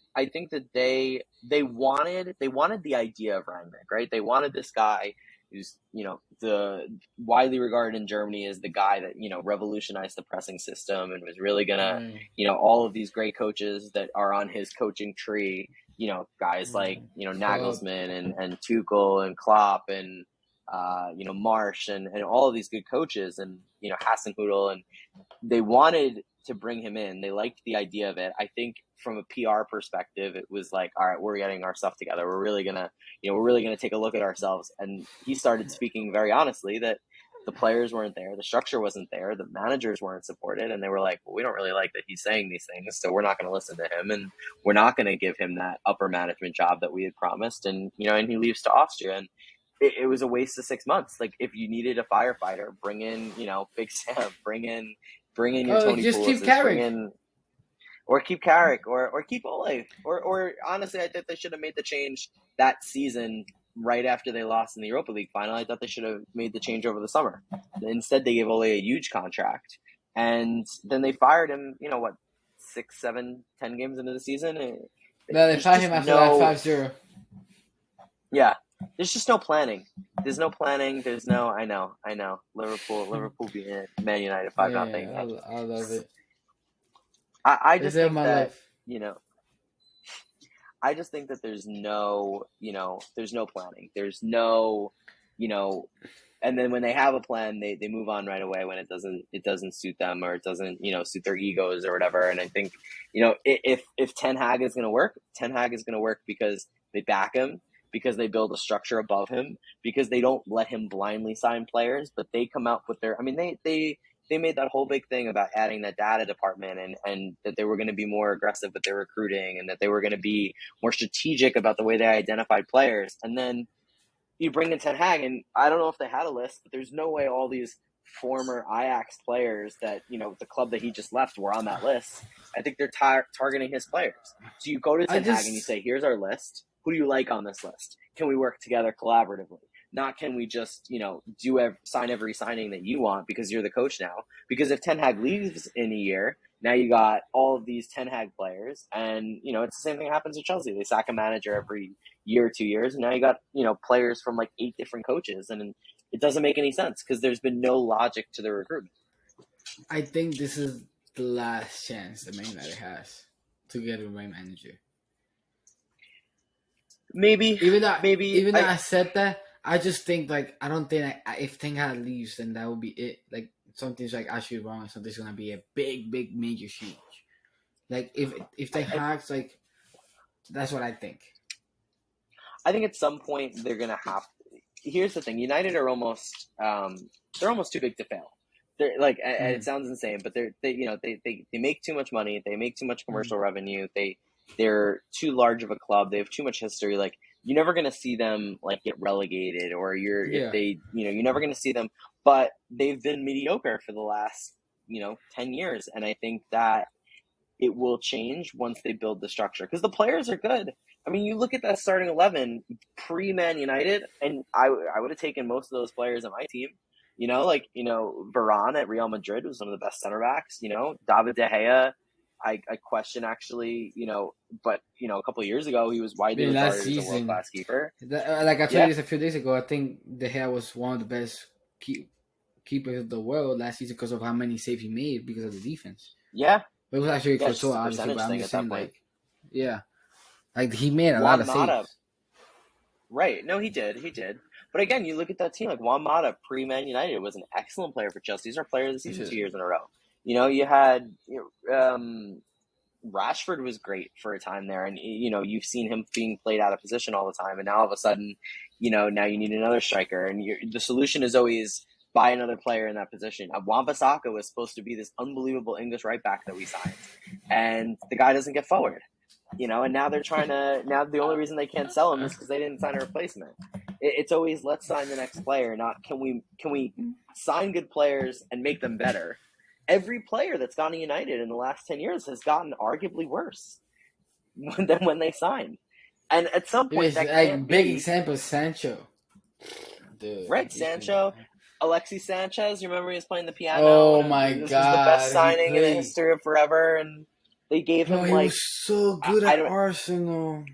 they wanted the idea of Rangnick, right? They wanted this guy who's the widely regarded in Germany as the guy that revolutionized the pressing system and was really gonna Right. all of these great coaches that are on his coaching tree. Guys like Club. Nagelsmann and Tuchel and Klopp and Marsh and all of these good coaches and Hasenhüttl, and they wanted to bring him in. They liked the idea of it. I think from a PR perspective, it was like, all right, we're getting our stuff together. We're really gonna take a look at ourselves. And he started speaking very honestly that the players weren't there, the structure wasn't there, the managers weren't supported, and they were like, well, we don't really like that he's saying these things, so we're not going to listen to him, and we're not going to give him that upper management job that we had promised. And and he leaves to Austria, and it was a waste of 6 months. Like if you needed a firefighter, bring in Big Sam, bring in your Oh, Tony just keep Pulis's, bring Carrick. in or keep Carrick or keep Ole. Or honestly, I think they should have made the change that season right after they lost in the Europa League final. I thought they should have made the change over the summer. Instead, they gave Ole a huge contract, and then they fired him. What, 6, 7, 10 games into the season? No, they There's fired just him after that no 5-0. yeah. There's just no planning. There's no planning. There's no. I know. Liverpool beating Man United 5-0. Yeah, I love it. I It's just there think my that love. you know I just think that there's no planning. There's no you know and then when they have a plan, they move on right away when it doesn't suit them, or it doesn't suit their egos or whatever. And I think if Ten Hag is going to work, Ten Hag is going to work because they back him, because they build a structure above him, because they don't let him blindly sign players, but they come out with their. I mean, they made that whole big thing about adding that data department, and that they were going to be more aggressive with their recruiting, and that they were going to be more strategic about the way they identified players. And then you bring in Ten Hag, and I don't know if they had a list, but there's no way all these former Ajax players that the club that he just left were on that list. I think they're targeting his players. So you go to I Ten Hag and you just say, "Here's our list. Who do you like on this list? Can we work together collaboratively? Not can we just sign every signing that you want because you're the coach now? Because if Ten Hag leaves in a year, now you got all of these Ten Hag players, and it's the same thing that happens with Chelsea. They sack a manager every year or 2 years, and now you got players from like 8 different coaches, and it doesn't make any sense because there's been no logic to the recruitment. I think this is the last chance the Man United has to get a right manager. Maybe, Even though maybe even though I I said that, I just think like I don't think if Ten Hag leaves, then that would be it. Like something's like actually wrong, and something's gonna be a big major change. Like if Ten I, Hag's like, that's what I think. I think at some point they're gonna have. Here's the thing: United are they're almost too big to fail. They're like, and it Mm, sounds insane, but they make too much money. They make too much mm, commercial revenue. They're too large of a club. They have too much history. Like you're never gonna see them like get relegated, or if yeah, they you're never gonna see them. But they've been mediocre for the last 10 years, and I think that it will change once they build the structure because the players are good. I mean, you look at that starting 11 pre Man United, and I would have taken most of those players on my team. Varane at Real Madrid was one of the best center backs. David De Gea, I question actually. But a couple of years ago he was widely in last regarded as a world season, class keeper. like I told you Yeah, this a few days ago, I think De Gea was one of the best keepers of the world last season because of how many saves he made because of the defense. yeah, But it was actually yeah. It's Courtois, just a obviously. But percentage I'm thing just at that saying, point. like, yeah, like he made a lot Juan of Mata. saves. Right. No, he did. He did. But again, you look at that team like Juan Mata, pre-Man United, was an excellent player for Chelsea. He's our player of the season 2 years in a row. You had Rashford was great for a time there, and you've seen him being played out of position all the time, and now all of a sudden, now you need another striker, and the solution is always buy another player in that position. Wan-Bissaka was supposed to be this unbelievable English right back that we signed, and the guy doesn't get forward. And now they're trying to. Now the only reason they can't sell him is because they didn't sign a replacement. It's always let's sign the next player, not can we sign good players and make them better. Every player that's gone to United in the last 10 years has gotten arguably worse than when they signed, and at some It point was that can't like big be. example Sancho, dude. Right, He's been. Sancho, Alexis Sanchez. You remember he was playing the piano, Oh and my this was the best God, he signing in the played. history of forever, and They gave Bro, him he was like so I, good I at don't Arsenal.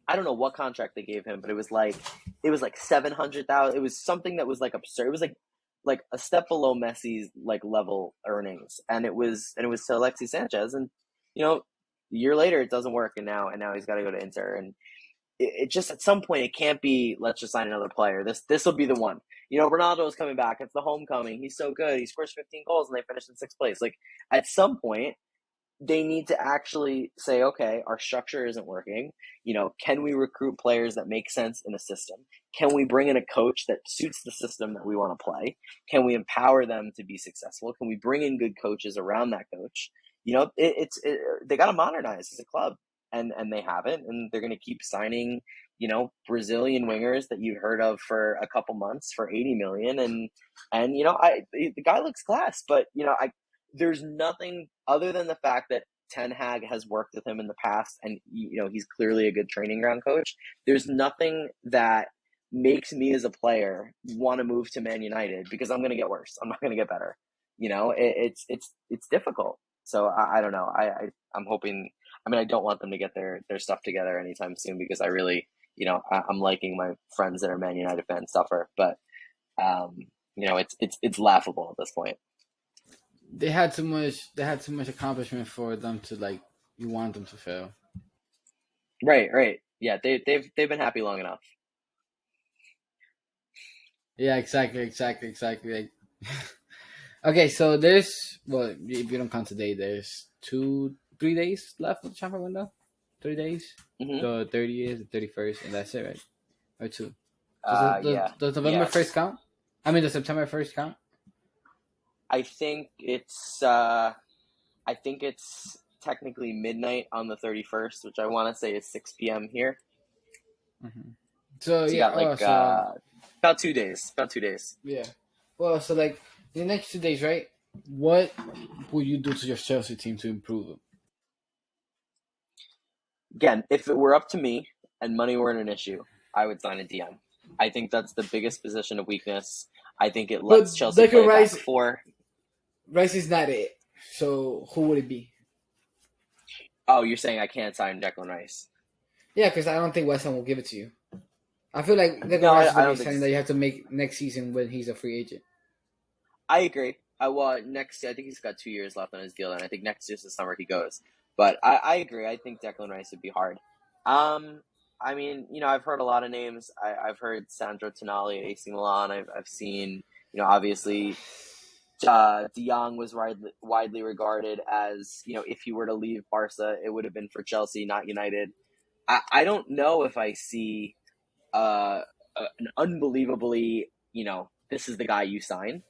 I don't know what contract they gave him, but it was like 700,000. It was something that was like absurd. It was like a step below Messi's like level earnings, and it was to Alexis Sanchez, and a year later it doesn't work, and now he's got to go to Inter, and it just at some point it can't be let's just sign another player. This will be the one. Ronaldo is coming back. It's the homecoming. He's so good. He scores 15 goals and they finish in sixth place. Like at some point they need to actually say, okay, our structure isn't working. Can we recruit players that make sense in a system? Can we bring in a coach that suits the system that we want to play? Can we empower them to be successful? Can we bring in good coaches around that coach? They got to modernize as a club, and they haven't, and they're going to keep signing, Brazilian wingers that you've heard of for a couple months for 80 million, and the guy looks class, but there's nothing other than the fact that Ten Hag has worked with him in the past, and he's clearly a good training ground coach. There's nothing that makes me as a player want to move to Man United because I'm going to get worse. I'm not going to get better. It's difficult. So I don't know. I'm hoping. I mean, I don't want them to get their stuff together anytime soon because I really, I'm liking my friends that are Man United fans suffer, but um, it's laughable at this point. They had too much. They had too much accomplishment for them to like. You want them to fail. Right, right. Yeah, they've been happy long enough. Yeah, exactly. Like, okay, so there's well, if you don't count today, there's 3 days left of the transfer window. 3 days. Hmm. The 30th, the 31st, and that's it, right? Or two. Yeah, Does November first yes. count? I mean, does September first count? I think it's technically midnight on the 31st, which I want to say is 6 p.m. here. Hmm. So So you yeah. got Oh, like so about 2 days. About 2 days. yeah. Well, so like in the next 2 days, right? What will you do to your Chelsea team to improve it? Again, if it were up to me and money weren't an issue, I would sign a DM. I think that's the biggest position of weakness. I think it lets But Chelsea Declan play a back Rice, four. Rice is not it. So who would it be? Oh, you're saying I can't sign Declan Rice? Yeah, because I don't think West Ham will give it to you. I feel like Declan No, Rice is I gonna be don't a think. signing that you have to make next season when he's a free agent. I agree. I think he's got 2 years left on his deal, and I think next year's the summer he goes. But I agree. I think Declan Rice would be hard. Um, I mean, I've heard a lot of names. I've heard Sandro Tonali at AC Milan. I've seen, obviously, De Jong was widely regarded as, if he were to leave Barca, it would have been for Chelsea, not United. I don't know if I see uh, an unbelievably, this is the guy you sign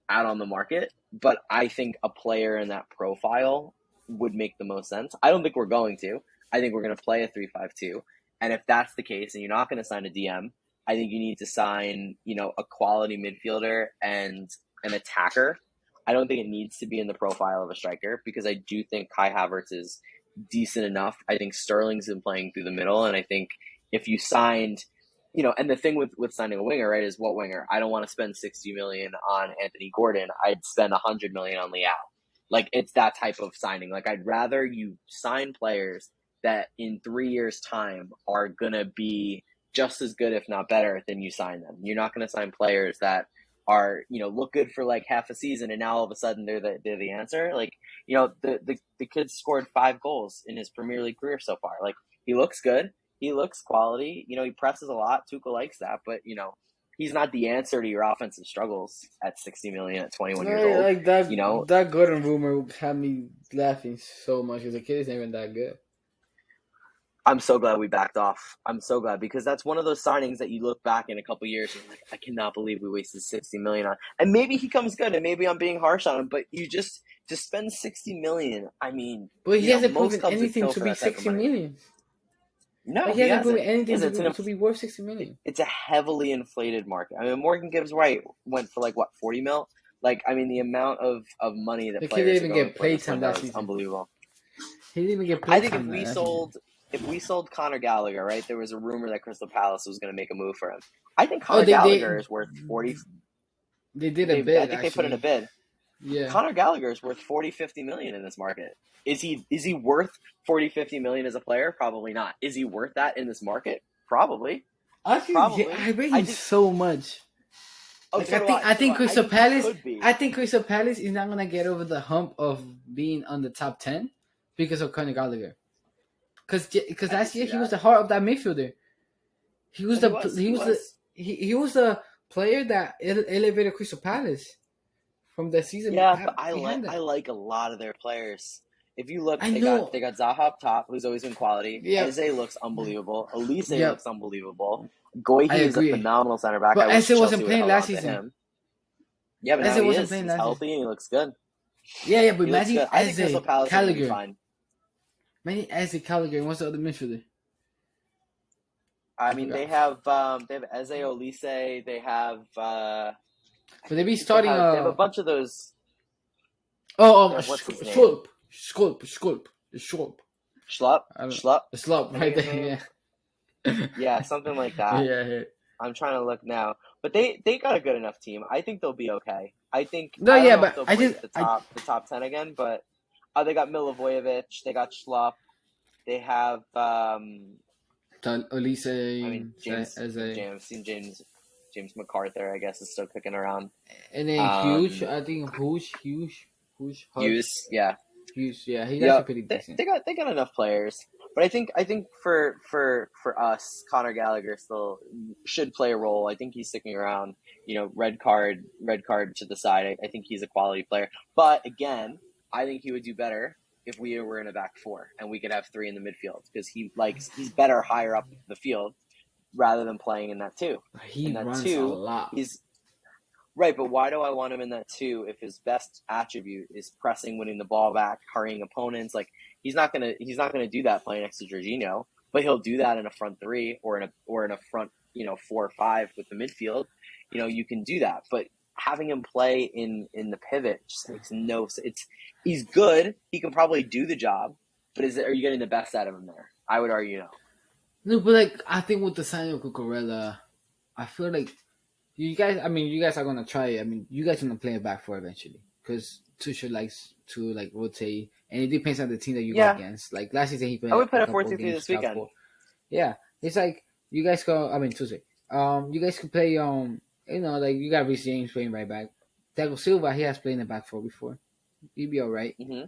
out on the market, but I think a player in that profile would make the most sense. I don't think we're going to. I think we're going to play a 3-5-2. And if that's the case and you're not going to sign a DM, I think you need to sign, a quality midfielder and an attacker. I don't think it needs to be in the profile of a striker because I do think Kai Havertz is decent enough. I think Sterling's been playing through the middle, and I think if you signed and the thing with signing a winger, right, is what winger? I don't want to spend 60 million on Anthony Gordon. I'd spend 100 million on Leao. Like it's that type of signing. Like I'd rather you sign players that in 3 years' time are gonna be just as good, if not better, than you sign them. You're not gonna sign players that are look good for like half a season and now all of a sudden they're the answer. Like the kid scored 5 goals in his Premier League career so far. Like he looks good, he looks quality. He presses a lot. Tuchel likes that, but he's not the answer to your offensive struggles at 60 million at 21 years old. Like that Gordon rumor had me laughing so much because the kid isn't even that good. I'm so glad we backed off. I'm so glad because that's one of those signings that you look back in a couple years and you're like, I cannot believe we wasted 60 million on. And maybe he comes good, and maybe I'm being harsh on him, but you just to spend 60 million. I mean, But he hasn't most proven clubs would anything kill to for be that type of 60 money. million. Like No, he he hasn't proven hasn't. He anything hasn't. to be worth 60 million. It's a heavily inflated market. I mean, Morgan Gibbs White went for like what 40 mil. Like, I mean, the amount of money that The kid didn't players are even going get for play this time window that is season. unbelievable. He didn't even get I play think time that season. if we sold Conor Gallagher, right, there was a rumor that Crystal Palace was going to make a move for him. I think Oh, Conor Gallagher is worth 40. they did a I bid think they put in a actually. bid. Yeah. Conor Gallagher is worth 40, 50 million in this market. Is he worth 40, 50 million as a player? Probably not. Is he worth that in this market? Probably. Actually, yeah, Probably. I rate I him think so much. oh Like so do I. I So do think I. I Crystal think he Palace. could be. I think Crystal Palace is not gonna get over the hump of being on the top 10 because of Conor Gallagher. Because I could last year see he was that. the heart of that midfielder. He was No, he the was. he He was the was. he was the player that elevated Crystal Palace from the season Yeah, but behind I that. like a lot of their players. If you look, I they got know. they got Zaha up top, who's always been quality. Yep. Eze looks unbelievable. Elise Yep. looks unbelievable. I Goihi is a agree. phenomenal center back. I But wish Eze Chelsea wasn't would have playing held last on to season. him. Yeah, but now Eze he wasn't is. playing He's last season. healthy and he looks good. Yeah, yeah. But He looks imagine good. I think Crystal Eze Palace are going to be Gallagher. fine. Imagine Eze Gallagher. And what's the other midfielder? I I mean, forgot. they have Eze Olise. But they be Think starting they have a bunch of those. They have what's his name? Sculp. Schlupp, I don't. Schlupp. Slop I think right his there. name. Yeah. Yeah, something like that. Yeah. Yeah. I'm trying to look now, but they got a good enough team. I think they'll be okay. No, I don't yeah, know if but they'll I just break I the top 10 again, but they got Milivojevic, they got Schlupp, they have tell I mean Elise James as a James seen James MacArthur I guess is still kicking around. and then huge. Um, I think huge Hughes, Hudge yeah, huge. Yeah, he's actually yep. pretty decent. They got enough players, but I think for us, Conor Gallagher still should play a role. I think he's sticking around. You know, red card to the side. I think he's a quality player, but again, I think he would do better if we were in a back four and we could have three in the midfield because he's better higher up the field rather than playing in that two. He In that runs a two, lot. he's right, but why do I want him in that too if his best attribute is pressing, winning the ball back, hurrying opponents? Like he's not gonna do that playing next to Jorginho, but he'll do that in a front three or in a front, 4 or 5 with the midfield. You can do that. But having him play in the pivot just makes no sense. He's good, he can probably do the job, but are you getting the best out of him there? I would argue no. No, but like I think with the signing of Cucurella, I feel like you guys. I mean, you guys are gonna try it. I mean, you guys are gonna play it back for eventually because Tuchel likes to like rotate, and it depends on the team that you go Yeah, against. Like last season, he I played would put a a couple 4 of 2 3 games this top weekend. four. Yeah, it's like you guys go. I mean Tuesday. You guys could play. Like you got Reece James playing right back. Thiago Silva, he has played in the back four before. He'd be all right. Mm-hmm.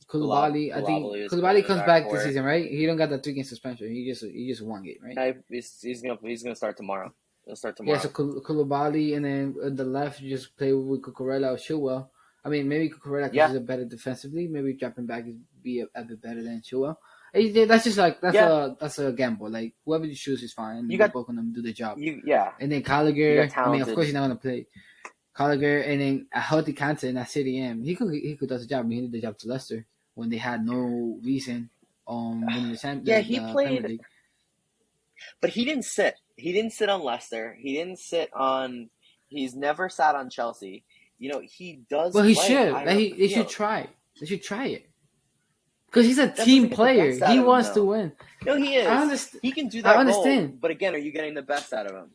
Koulibaly, I think Koulibaly is playing Koulibaly in the comes back back this four. season, right? He don't got that 3 game suspension. He just won it, right? No, he's gonna start tomorrow. He'll start Yeah, so tomorrow. Koulibaly, and then on the left you just play with Cucurella or Chilwell. I mean, maybe Cucurella because Yeah, he's a better defensively. Maybe dropping back is be a bit better than Chilwell. That's just like yeah. that's a gamble. Like whoever you choose is fine, and You then they're got both gonna do the job. yeah. And then You got Gallagher, I mean, of talented. course he's not gonna play Gallagher, and then a healthy Kante in that City M. He could do the job. He did the job to Leicester when they had no reason winning Yeah, he the Premier played, League. but he didn't sit. He didn't sit on Leicester. He didn't sit on. He's never sat on Chelsea. He does Well, he play should. higher Like, up the they should field. try. They should try it because he's a That doesn't team get the player. best out He of him, wants to though. win. No, he I is. understand. He can do I that role, understand. but again, are you getting the best out of him?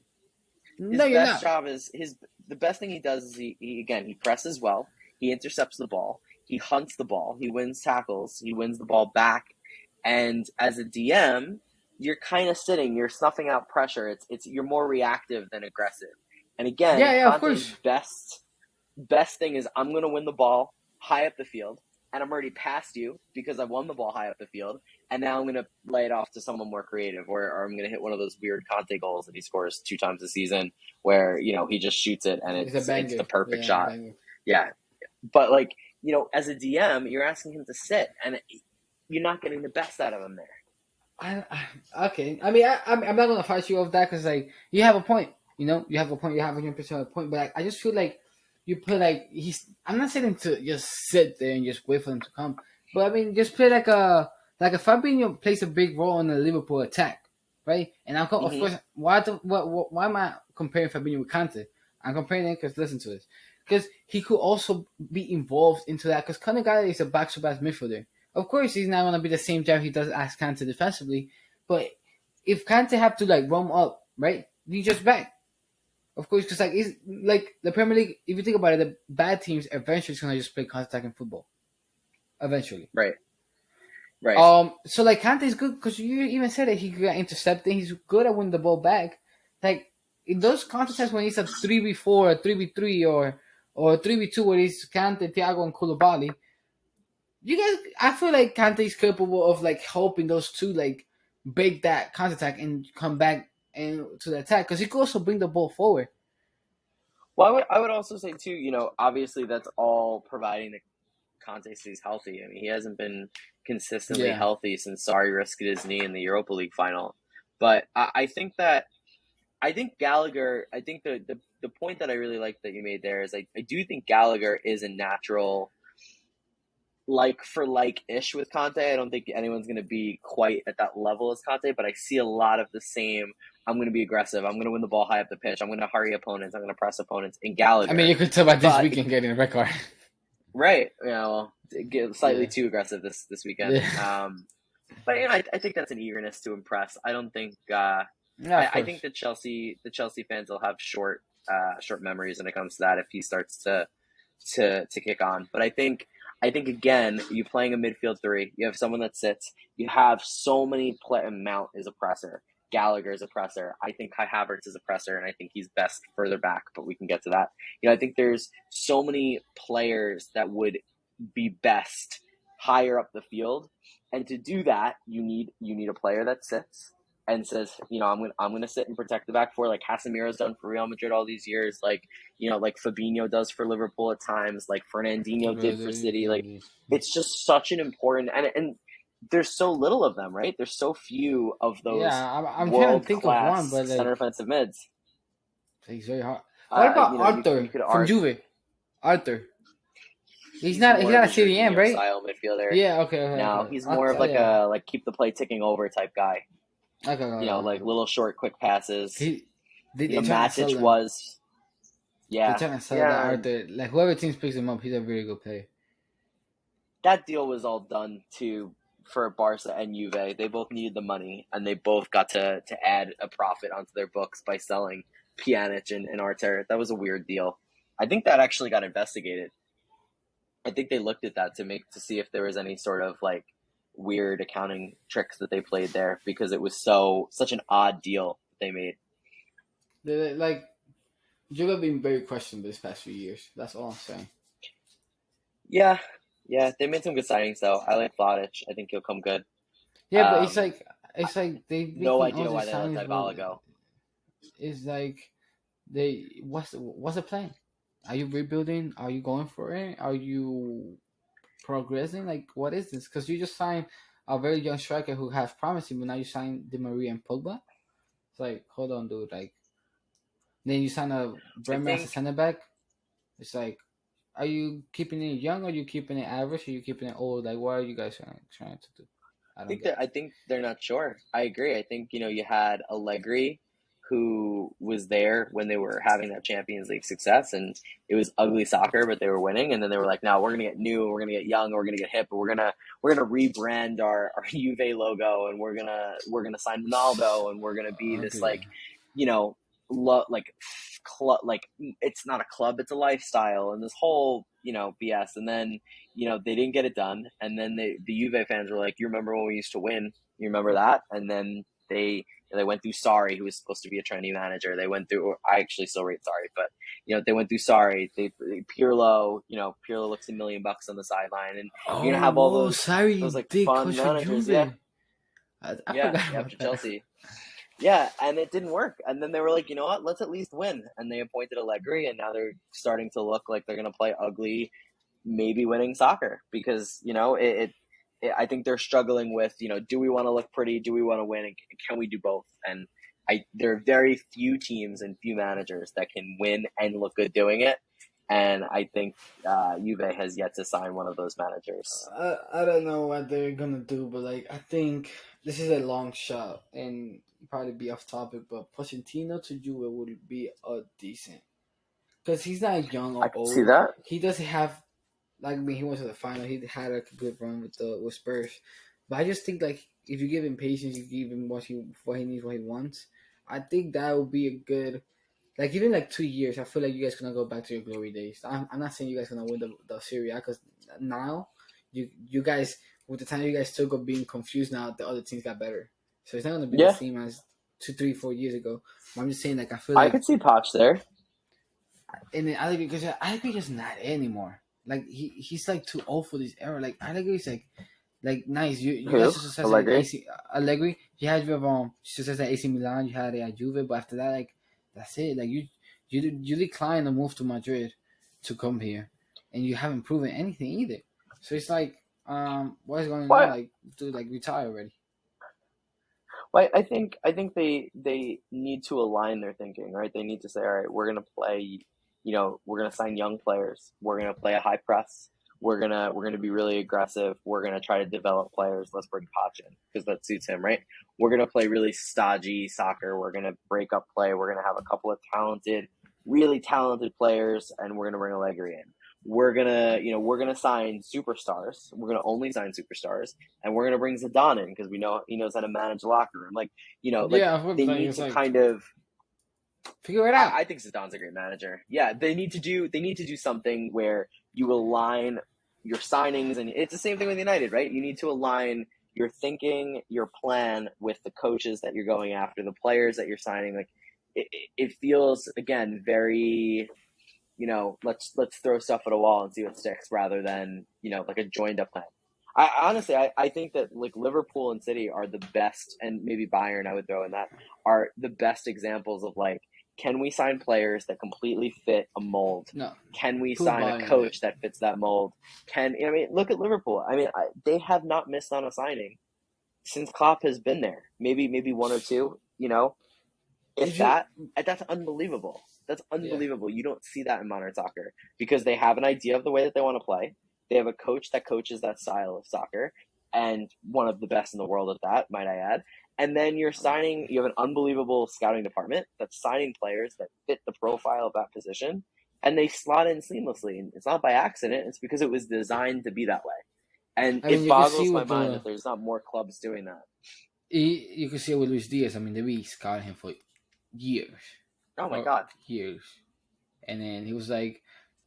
No, His you're best not. job is the best thing he does is he presses well, he intercepts the ball, he hunts the ball, he wins tackles, he wins the ball back, and as a DM, you're kind of sitting, you're snuffing out pressure. It's you're more reactive than aggressive. And again, Yeah, yeah, of Conte's course. best thing is I'm going to win the ball high up the field, and I'm already past you because I won the ball high up the field, and now I'm going to lay it off to someone more creative, or I'm going to hit one of those weird Conte goals that he scores 2 times a season, where he just shoots it and It's a it's the banger. perfect Yeah, shot. banger. Yeah, but like as a DM, you're asking him to sit, and you're not getting the best out of him there. Okay. I mean, I'm not gonna fight you off that because like you have a point. You have a point. You have 100% a point. But like, I just feel like you put like he's. I'm not saying to just sit there and just wait for him to come. But I mean, just play like a Fabinho plays a big role in the Liverpool attack, right? And I'm of Mm-hmm. course why am I comparing Fabinho with Kante? I'm comparing it because listen to this, because he could also be involved into that because Conor Gallagher is a back-to-back midfielder. Of course, he's not gonna be the same job he does as Kante defensively, but if Kante have to like roam up, right? You just back. Of course, because like it's like the Premier League. If you think about it, the bad teams eventually is gonna just play counter-attacking football. Eventually. Right, right. So like Kante is good because you even said that he could get intercepted. He's good at winning the ball back. Like in those contests when it's a 3v4, a 3v3, or 3v2 where it's Kante, Thiago, and Koulibaly, you guys, I feel like Kante is capable of like helping those two like break that counter attack and come back and to the attack because he could also bring the ball forward. Well, I would also say too, obviously that's all providing that Conte stays healthy. I mean, he hasn't been consistently Yeah, healthy since Sarri risked his knee in the Europa League final. But I think Gallagher. I think the point that I really like that you made there is I do think Gallagher is a natural like for like ish with Conte. I don't think anyone's going to be quite at that level as Conte, but I see a lot of the same. I'm going to be aggressive. I'm going to win the ball high up the pitch. I'm going to hurry opponents. I'm going to press opponents in I mean Gallagher. you could tell about this But weekend getting a red card. right, well, get slightly Yeah, too aggressive this weekend. yeah, But I think that's an eagerness to impress. I don't think. yeah. Of I think course. the Chelsea fans will have short memories when it comes to that if he starts to kick on. But I think again, you playing a midfield three, you have someone that sits, you have so many play. Mount is a presser, Gallagher is a presser. I think Kai Havertz is a presser, and I think he's best further back. But we can get to that. I think there's so many players that would be best higher up the field, and to do that, you need a player that sits and says, I'm gonna sit and protect the back four, like Casemiro's done for Real Madrid all these years, like Fabinho does for Liverpool at times, like Fernandinho did for City. Like it's just such an important and there's so little of them, right? There's so few of those Yeah, I'm trying to world think of one, class but center like offensive mids. it's very hard. What about You Arthur could from argue Juve? Arthur, he's he's more of not a a CDM, Jorginho right? style midfielder. Yeah, okay, Now okay. he's more of Arthur, like yeah, a like keep the play ticking over type guy. Like okay. little short, quick passes. He they trying to sell Matic him. was, They yeah, trying to sell that yeah. Arthur. Like whoever teams picks him up, he's a very good player. That deal was all done for Barca and Juve. They both needed the money, and they both got to add a profit onto their books by selling Pjanic and Arter. That was a weird deal. I think that actually got investigated. I think they looked at that to see if there was any sort of like weird accounting tricks that they played there because it was such an odd deal they made. Like Juve have been very questionable this past few years. That's all I'm saying. Yeah, yeah, they made some good signings though. I like Vladic. I think he'll come good. Yeah, but Um, it's like they no making all idea why these they let signings, but Dybala go. it's like what's the plan? Are you rebuilding? Are you going for it? Are you progressing? Like what is this? Because you just signed a very young striker who has promising, but now you signed Di Maria and Pogba. It's like hold on, dude. Like then you sign a I Bremer as a think center back. It's like, are you keeping it young? Or are you keeping it average? Or are you keeping it old? Like, what are you guys trying to do? I don't get I think they're not sure. I agree. I think you had Allegri, who was there when they were having that Champions League success, and it was ugly soccer, but they were winning. And then they were like, "No, we're gonna get new, we're gonna get young, we're gonna get hip, we're gonna rebrand our Juve logo, and we're gonna sign Ronaldo, and we're gonna be it. this Okay. like, you know, like club, like it's not a club, it's a lifestyle, and this whole BS." And then they didn't get it done. And then the Juve fans were like, "You remember when we used to win? You remember that?" And then they went through Sarri, who was supposed to be a trendy manager. They went through. I actually still rate Sarri, but they went through Sarri. Pirlo. Pirlo looks $1 million on the sideline, and you're gonna Oh, have all whoa! those Sorry, like did fun coach for managers. Yeah, Juve. I yeah, forgot after about that. Chelsea. Yeah, and it didn't work. And then they were like, you know what? Let's at least win. And they appointed Allegri, and now they're starting to look like they're gonna play ugly, maybe winning soccer because I think they're struggling with do we want to look pretty, do we want to win, and can we do both? And there are very few teams and few managers that can win and look good doing it. And I think Juve has yet to sign one of those managers. I don't know what they're gonna do, but like I think this is a long shot and probably be off topic. But Pochettino to Juve would be a decent because he's not young I or can see old. that. He doesn't have like when he went to the final, he had like a good run with Spurs. But I just think like if you give him patience, you give him what he needs, what he wants. I think that would be a good. like even like 2 years, I feel like you guys gonna go back to your glory days. I'm not saying you guys gonna win the Serie A because now you guys with the time you guys took of being confused now the other teams got better, so it's not gonna be the Yeah, same as 2, 3, 4 years ago. But I'm just saying like I feel I like could see Poch there. and then Allegri because Allegri just not it anymore. Like he's like too old for this era. Like Allegri's like nice. You guys Who? are success at Allegri. AC Allegri. You had your success at AC Milan. You had it at Juve, but after that, like that's it. Like you declined the move to Madrid to come here, and you haven't proven anything either. So it's like what is going on? Why? Like dude, like retire already. Well, I think they need to align their thinking, right? They need to say, all right, we're gonna play, we're gonna sign young players. We're gonna play a high press. We're gonna be really aggressive. We're gonna try to develop players. Let's bring Poch in because that suits him, right? We're gonna play really stodgy soccer. We're gonna break up play. We're gonna have a couple of really talented players, and we're gonna bring Allegri in. We're gonna sign superstars. We're gonna only sign superstars, and we're gonna bring Zidane in because we know he knows how to manage the locker room. Like Yeah, they like need it's to like kind of. figure it out. I think Zidane's a great manager. Yeah, they need to do something where you align your signings, and it's the same thing with United, right? You need to align your thinking, your plan with the coaches that you're going after, the players that you're signing. Like it feels again very let's throw stuff at a wall and see what sticks rather than, like a joined up plan. I honestly, I think that like Liverpool and City are the best, and maybe Bayern I would throw in that, are the best examples of like, can we sign players that completely fit a mold? No, Can we put sign a Bayern there. coach that fits that mold? Look at Liverpool. They have not missed on a signing since Klopp has been there. Maybe one or two, if If you that, that's unbelievable. That's yeah. unbelievable. You don't see that in modern soccer because they have an idea of the way that they want to play. They have a coach that coaches that style of soccer, and one of the best in the world at that, might I add. And then you have an unbelievable scouting department that's signing players that fit the profile of that position, and they slot in seamlessly. And it's not by accident, it's because it was designed to be that way. And I mean, it you can see boggles my with mind the that there's not more clubs doing that. you can see it with Luis Diaz. I mean, they be scouting him for years, Oh my for God. years, and then he was like,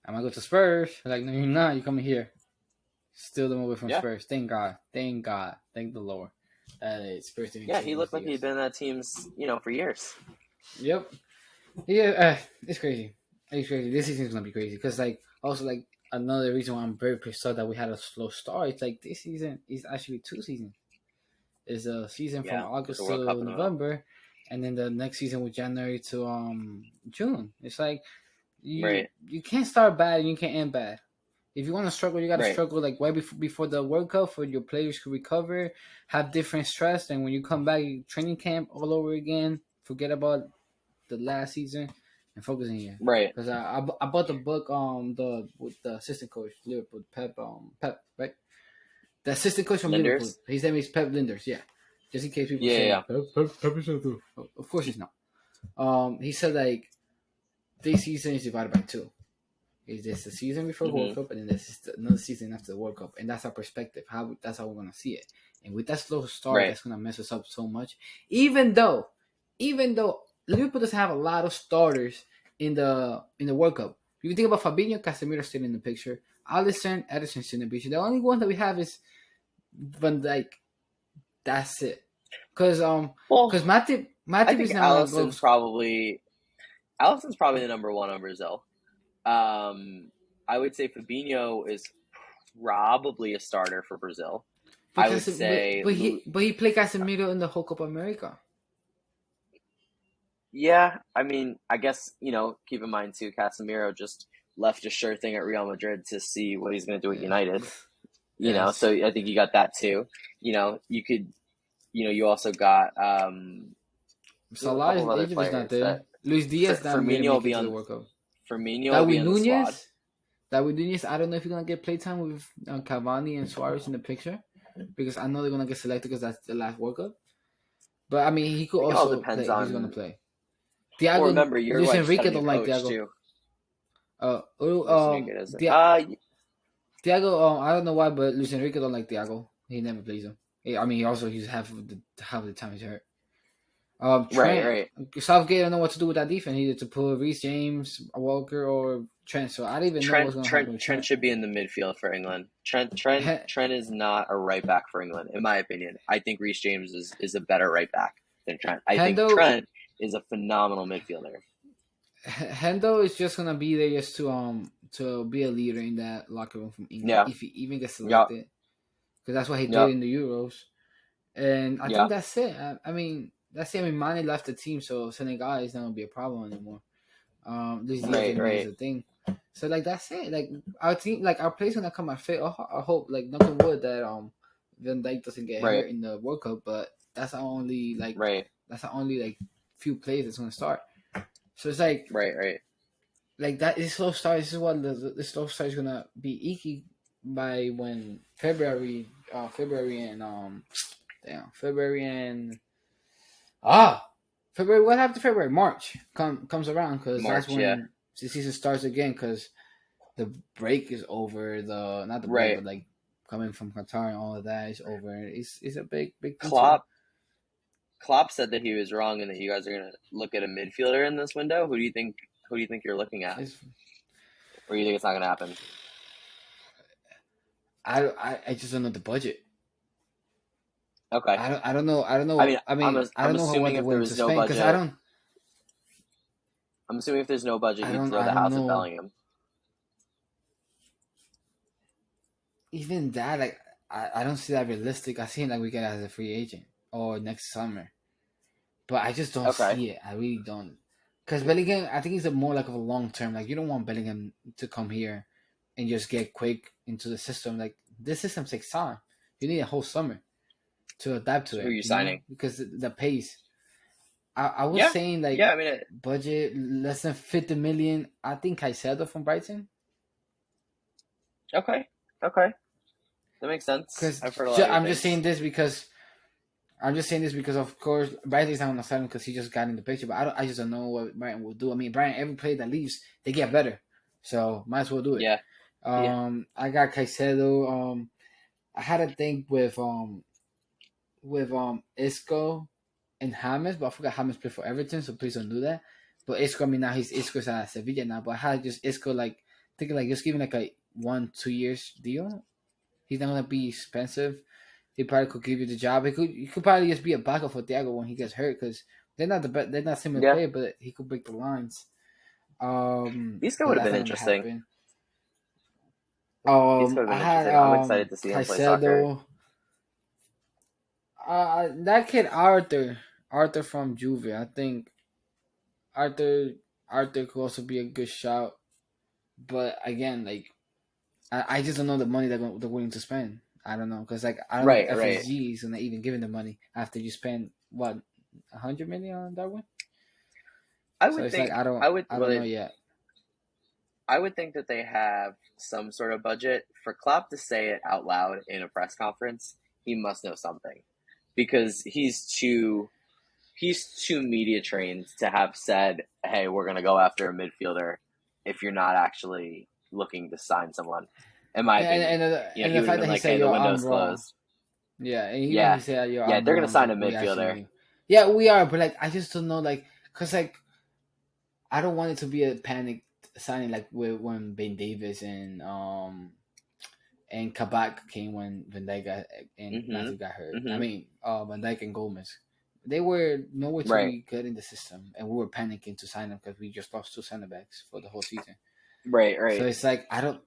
"I'm gonna go to Spurs." Like, no, you're not. You're coming here. Steal them away from Yeah. Spurs. Thank God. Thank God. Thank the Lord. Spurs didn't Yeah, take he Luis looked like he'd Diaz. been in that team's, for years. Yep. Yeah. It's crazy. It's crazy. This season's gonna be crazy because like also like another reason why I'm very pissed off that we had a slow start. It's like this season is actually 2 seasons. Is a season from Yeah, with the August World Cup to in the middle. November, and then the next season with January to June. It's like Right, you can't start bad and you can't end bad. If you want to struggle, you got to right, struggle like right before the World Cup for your players to recover, have different stress, and when you come back, training camp all over again. Forget about the last season and focus in here. right. Because I bought the book the with the assistant coach Liverpool Pep right, the assistant coach from Liverpool. Linders. His name is Pep Linders. Yeah, just in case people Yeah, say yeah, Pep is not true. Of course he's not. He said like this season is divided by two. Is this the season before yeah. World Cup, and then this is another season after the World Cup, and that's our perspective. That's how we're gonna see it. And with that slow start, Right, that's gonna mess us up so much. Even though Liverpool doesn't have a lot of starters in the World Cup. If you think about Fabinho, Casemiro still in the picture. Alisson, Ederson still in the picture. The only one that we have is Van Dijk. That's it. Because Well, I Matip is think not gonna go. Allison's probably the number one on Brazil. I would say Fabinho is probably a starter for Brazil. I would Because say, but he played Casemiro in the whole Copa America. yeah. I guess keep in mind too, Casemiro just left a sure thing at Real Madrid to see what he's going to do at Yeah. United. Yes. So I think you got that too. You could, you also got a Salah, couple of other Egypt is not players there. that Luis Diaz not gonna Firmino will make it be to the on. World Cup. Firmino will be Darwin in the squad. Nunez, I don't know if he's gonna get playtime with Cavani and Suarez in the picture because I know they're gonna get selected because that's the last World Cup. But I mean, he I could think it all also depends play. He's gonna on. play. Well, Thiago, remember, Luis Uruguay just got Enrique a new don't like coach Thiago. too. Oh, Luis Enrique doesn't. Thiago. I don't know why, but Luis Enrique don't like Thiago. He never plays him. I mean, he also he's half of the time he's hurt. Right, Trent right. Southgate don't know what to do with that defense. Either to put Reece James, Walker, or Trent. So I don't even know what's gonna happen with Trent Trent. should be in the midfield for England. Trent is not a right back for England, in my opinion. I think Reece James is a better right back than Trent. I think Hendo Trent is a phenomenal midfielder. Hendo is just gonna be there just to be a leader in that locker room from England Yeah. if he even gets Yep. selected because that's what he did Yep. in the Euros. And I think Yep. that's it. I mean, that's it. I mean, Mane left the team, so Senegal is not gonna be a problem anymore. Luis Diaz Right, didn't make right, it a thing. So like that's it. Like our team, like our players gonna come out fit. I hope, like nothing wood that Van Dijk doesn't get right, hurt in the World Cup, but right, that's the only like few players that's gonna start. So it's right. like that. This slow start. This is what the slow start is gonna be icky by when February and February and Ah, February. What happened to February? March comes around because that's March, yeah. when the season starts again. Because the break is over. The not the break, Right. but like coming from Qatar and all of that is over. It's a big thing to. Klopp Klopp said that he was wrong and that you guys are gonna look at a midfielder in this window. Who do you think you're looking at? It's, Or you think it's not gonna happen? I just don't know the budget. Okay. I don't know. I mean, I I'm don't know what assuming they're if there willing to was no spend because budget, I'm assuming if there's no budget, you'd throw I the don't house at know. Bellingham. Even that like I don't see that realistic. I see it like we get as a free agent or next summer. But I just don't Okay. see it. I really don't. Because Bellingham, I think he's a more like of a long term. Like you don't want Bellingham to come here and just get quick into the system. Like this system takes time. You need a whole summer to adapt So to who are it. you You know, signing? because the pace. I was Yeah. saying like Yeah, I mean budget less than 50 million. I think Caicedo from Brighton. okay. Okay. That makes sense. Because I've heard a lot of good I'm just saying things. this because of course Brighton's not gonna sign him because he just got in the picture. But I just don't know what Brighton will do. I mean, Brighton every player that leaves they get better, so might as well do it. Yeah. Yeah. I got Caicedo. I had a thing with Isco and James, but I forgot James played for Everton, so please don't do that. But Isco, I mean now Isco's at Sevilla now, but I had just Isco like thinking like just giving like a 1-2 years deal. He's not gonna be expensive. He probably could give you the job. He could probably just be a backup for Thiago when he gets hurt because they're not similar Yeah. player, but he could break the lines. Isco But would have that's been not gonna interesting. happen. Isco would have I been had interesting. I'm excited to see him play soccer. Caicedo. That kid Arthur from Juve. I think Arthur Arthur could also be a good shout. But again, like I just don't know the money they're willing to spend. I don't know because like I don't know if Right, right. FSG is gonna even give him the money after you spend what 100 million on Darwin. I So would it's like think I would I don't well know yet. I would think that they have some sort of budget. For Klopp to say it out loud in a press conference, he must know something. Because he's too media trained to have said, "Hey, we're going to go after a midfielder," if you're not actually looking to sign someone. In my opinion, And he the would have fact been that he like, said "Hey, the yo I'm window's wrong. closed." Yeah, and even Yeah, he said yo yeah, I'm they're going to wrong. sign a Like we midfielder. actually yeah we are, but like I just don't know like because like I don't want it to be a panic signing like when Ben Davis and Kabak came when Van Dijk got and Mm-hmm. Matthew got hurt. I Mm-hmm. mean, Van Dijk and Gomez. They were nowhere to Right. be good in the system, and we were panicking to sign them because we just lost two center backs for the whole season. Right. So Right. it's like I don't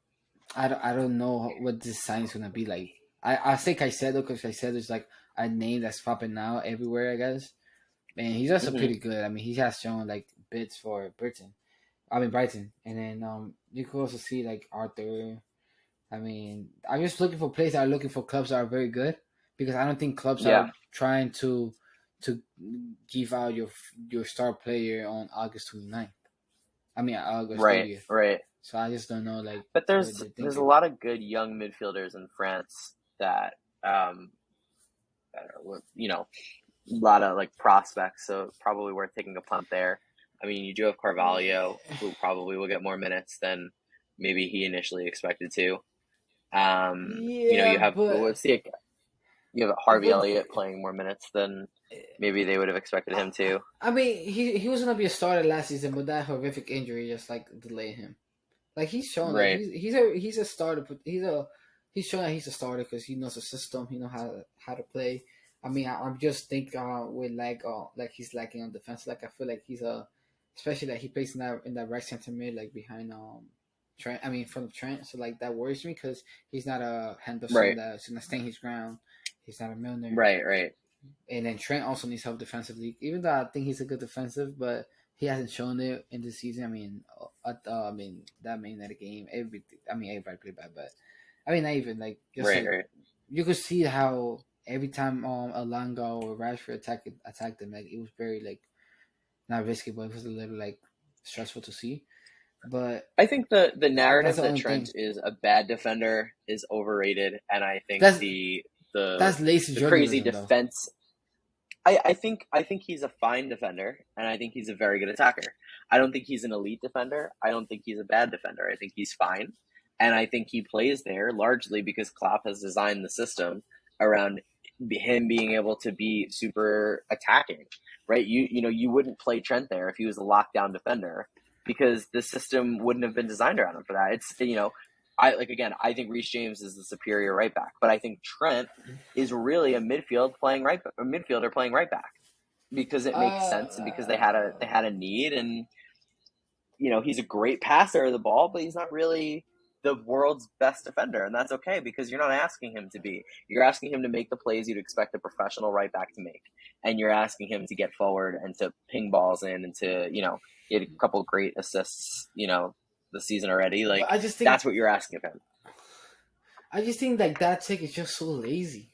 know what this sign is gonna be like. I say Caicedo because Caicedo is like a name that's popping now everywhere, I guess. And he's also Mm-hmm. pretty good. I mean, he has shown like bits for Britain. I mean Brighton, and then you could also see like Arthur. I mean, I'm just looking for players that are looking for clubs that are very good because I don't think clubs Yeah. are trying to give out your star player on August 29th. I mean August Right. 30th. Right. So I just don't know like But what they're there's a thinking. lot of good young midfielders in France that a lot of like prospects, so probably worth taking a punt there. I mean, you do have Carvalho, who probably will get more minutes than maybe he initially expected to. You Yeah, have but let's see, You have Harvey But Elliott playing more minutes than maybe they would have expected him to. I mean, he was gonna be a starter last season, but that horrific injury just like delayed him. Like he's shown, like Right, he's a starter. He's shown that he's a starter because he knows the system. He knows how to play. I mean, I'm just think with like he's lacking on defense. Like I feel like he's especially like he plays in that right center mid, like behind Trent. I mean, in front of Trent. So like that worries me because he's not a Henderson right, that's gonna stand his ground. He's not a Milner. right. And then Trent also needs help defensively. Even though I think he's a good defensive, but he hasn't shown it in this season. I mean that main of the game, everybody played bad, but I mean, not even like just Right, like right. you could see how every time Alanga or Rashford attacked them, like it was very like not risky, but it was a little like stressful to see. But I think the that's narrative the that only thing. Trent is a bad defender is overrated, and I think That's the that's lazy the crazy journalism, though. defense. I think he's a fine defender, and I think he's a very good attacker. I don't think he's an elite defender. I don't think he's a bad defender. I think he's fine, and I think he plays there largely because Klopp has designed the system around him being able to be super attacking. Right? You wouldn't play Trent there if he was a lockdown defender because the system wouldn't have been designed around him for that. It's I think Reece James is the superior right back, but I think Trent is really a midfielder playing right back because it makes sense and because they had a need, and he's a great passer of the ball, but he's not really the world's best defender, and that's okay because you're not asking him to be. You're asking him to make the plays you'd expect a professional right back to make, and you're asking him to get forward and to ping balls in and to he had a couple of great assists the season already. Like but that's what you're asking of him. I just think like that take is just so lazy.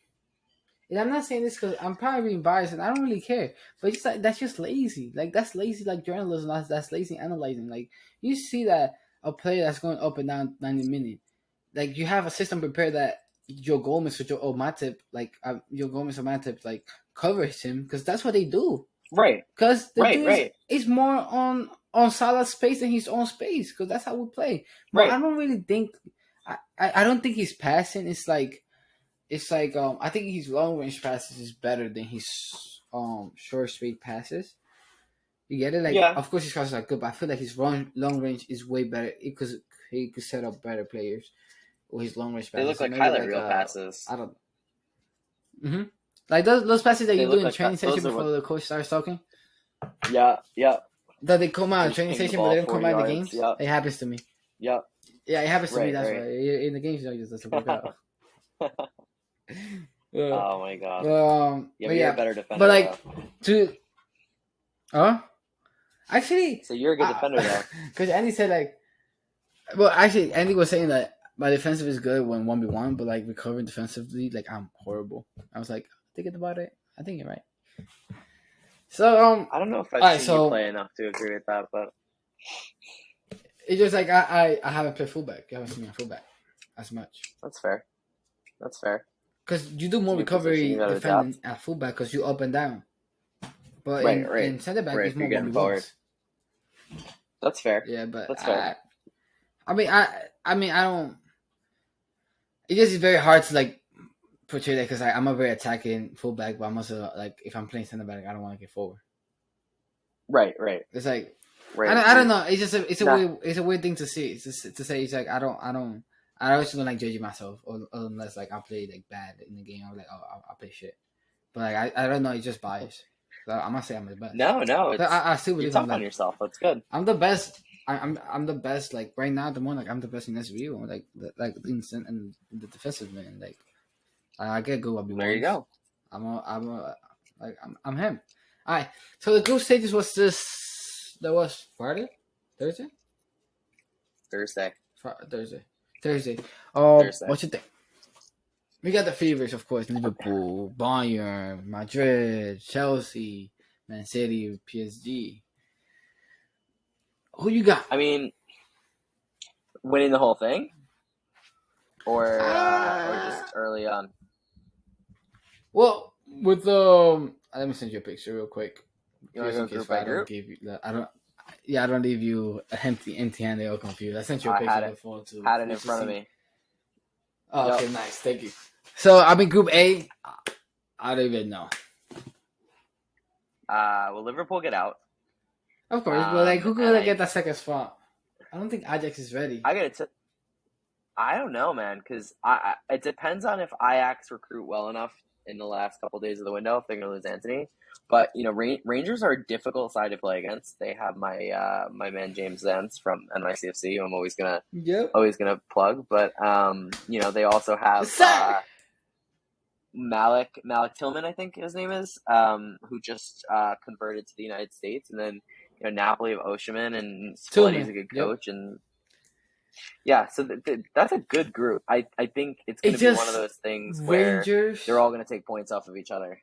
And I'm not saying this because I'm probably being biased and I don't really care. But just like that's just lazy. Like that's lazy like journalism. That's lazy analyzing. Like you see that a player that's going up and down 90 minutes. Like you have a system prepared that Joe Gomez or Matip, like Joe Gomez or Matip, like covers him because that's what they do. Right, Because the right, dude right, is more on Salah's space than his own space because that's how we play. But right. I don't really think I don't think he's passing. It's like I think his long range passes is better than his short straight passes. You get it? Like Yeah, of course his passes are good, but I feel like his long range is way better because he could set up better players with his long range they passes. look So like maybe highlight like reel passes. I don't. Mm-hmm. Like those passes that They you do look in like training session those are before what. the coach starts talking. Yeah, yeah. That they come out You in just training ping the session, but they ball don't come 40 out in the yards. games. Yep, It happens to me. yep. Yeah, it happens to me. Right, That's why right. in the games, it just doesn't work out. Uh, Oh my god. Yeah, but but you're a yeah, better but defender like though. to actually, So you're a good defender though. because Andy said like, well, actually, Andy was saying that my defensive is good when 1v1, but like recovering defensively, like I'm horrible. I was like thinking about it. I think you're right. So I don't know if all I've right, seen you so play enough to agree with that, but it's just like I haven't played fullback. You haven't seen me on fullback as much. that's fair. That's fair. Because you do It's a more new position. You recovery got to defending adapt. at fullback because you up and down. But Right, right, in center back, right. it's If you're more one getting v forward, ones. that's fair. Yeah, but That's fair. I don't. It just is very hard to like portray that because I'm a very attacking fullback, but I'm also like if I'm playing center back, I don't want to get forward. Right, right, It's like right. I don't know. It's just Nah, it's a weird thing to see. It's just, to say it's like I also don't like judging myself unless like I play like bad in the game. I'm like I play shit, but like I don't know. It's just bias. So I'm not saying I'm the best. no. But It's I still you're believe I'm tough on like yourself. That's good. I'm the best. I'm the best. Like right now, at the moment, like I'm the best in SVU. Like instant and the defensive man. Like I get good at There you ones. go. I'm him. All right. So the group stages was this. That was Friday, Thursday, Thursday. Thursday. Thursday. What you think? We got the favorites, of course. Liverpool, Bayern, Madrid, Chelsea, Man City, PSG. Who you got? I mean, winning the whole thing, or just early on. Well, with let me send you a picture real quick. You want to go group I by don't group? give you. I don't. Yeah, I don't leave you empty-handed or confused. I sent you a I picture had on the it. phone too. Had it in front of me. Oh, Yep. okay, nice. Thank you. So I'm in Group A. I don't even know. Will Liverpool get out? Of course, but like, who And could get that second spot? I don't think Ajax is ready. I get it. I don't know, man, because it depends on if Ajax recruit well enough in the last couple days of the window if they're going to lose Anthony. But Rangers are a difficult side to play against. They have my man James Zance from NYCFC, who I'm Yep. always gonna plug. But they also have Sir. Malik Tillman, I think his name is, who just converted to the United States, and then Napoli of Oshiman, and Spalletti's Tillman. a good Yep. coach, and yeah, so that's a good group. I think it's going to It's be one of just those things where Rangers. they're all going to take points off of each other.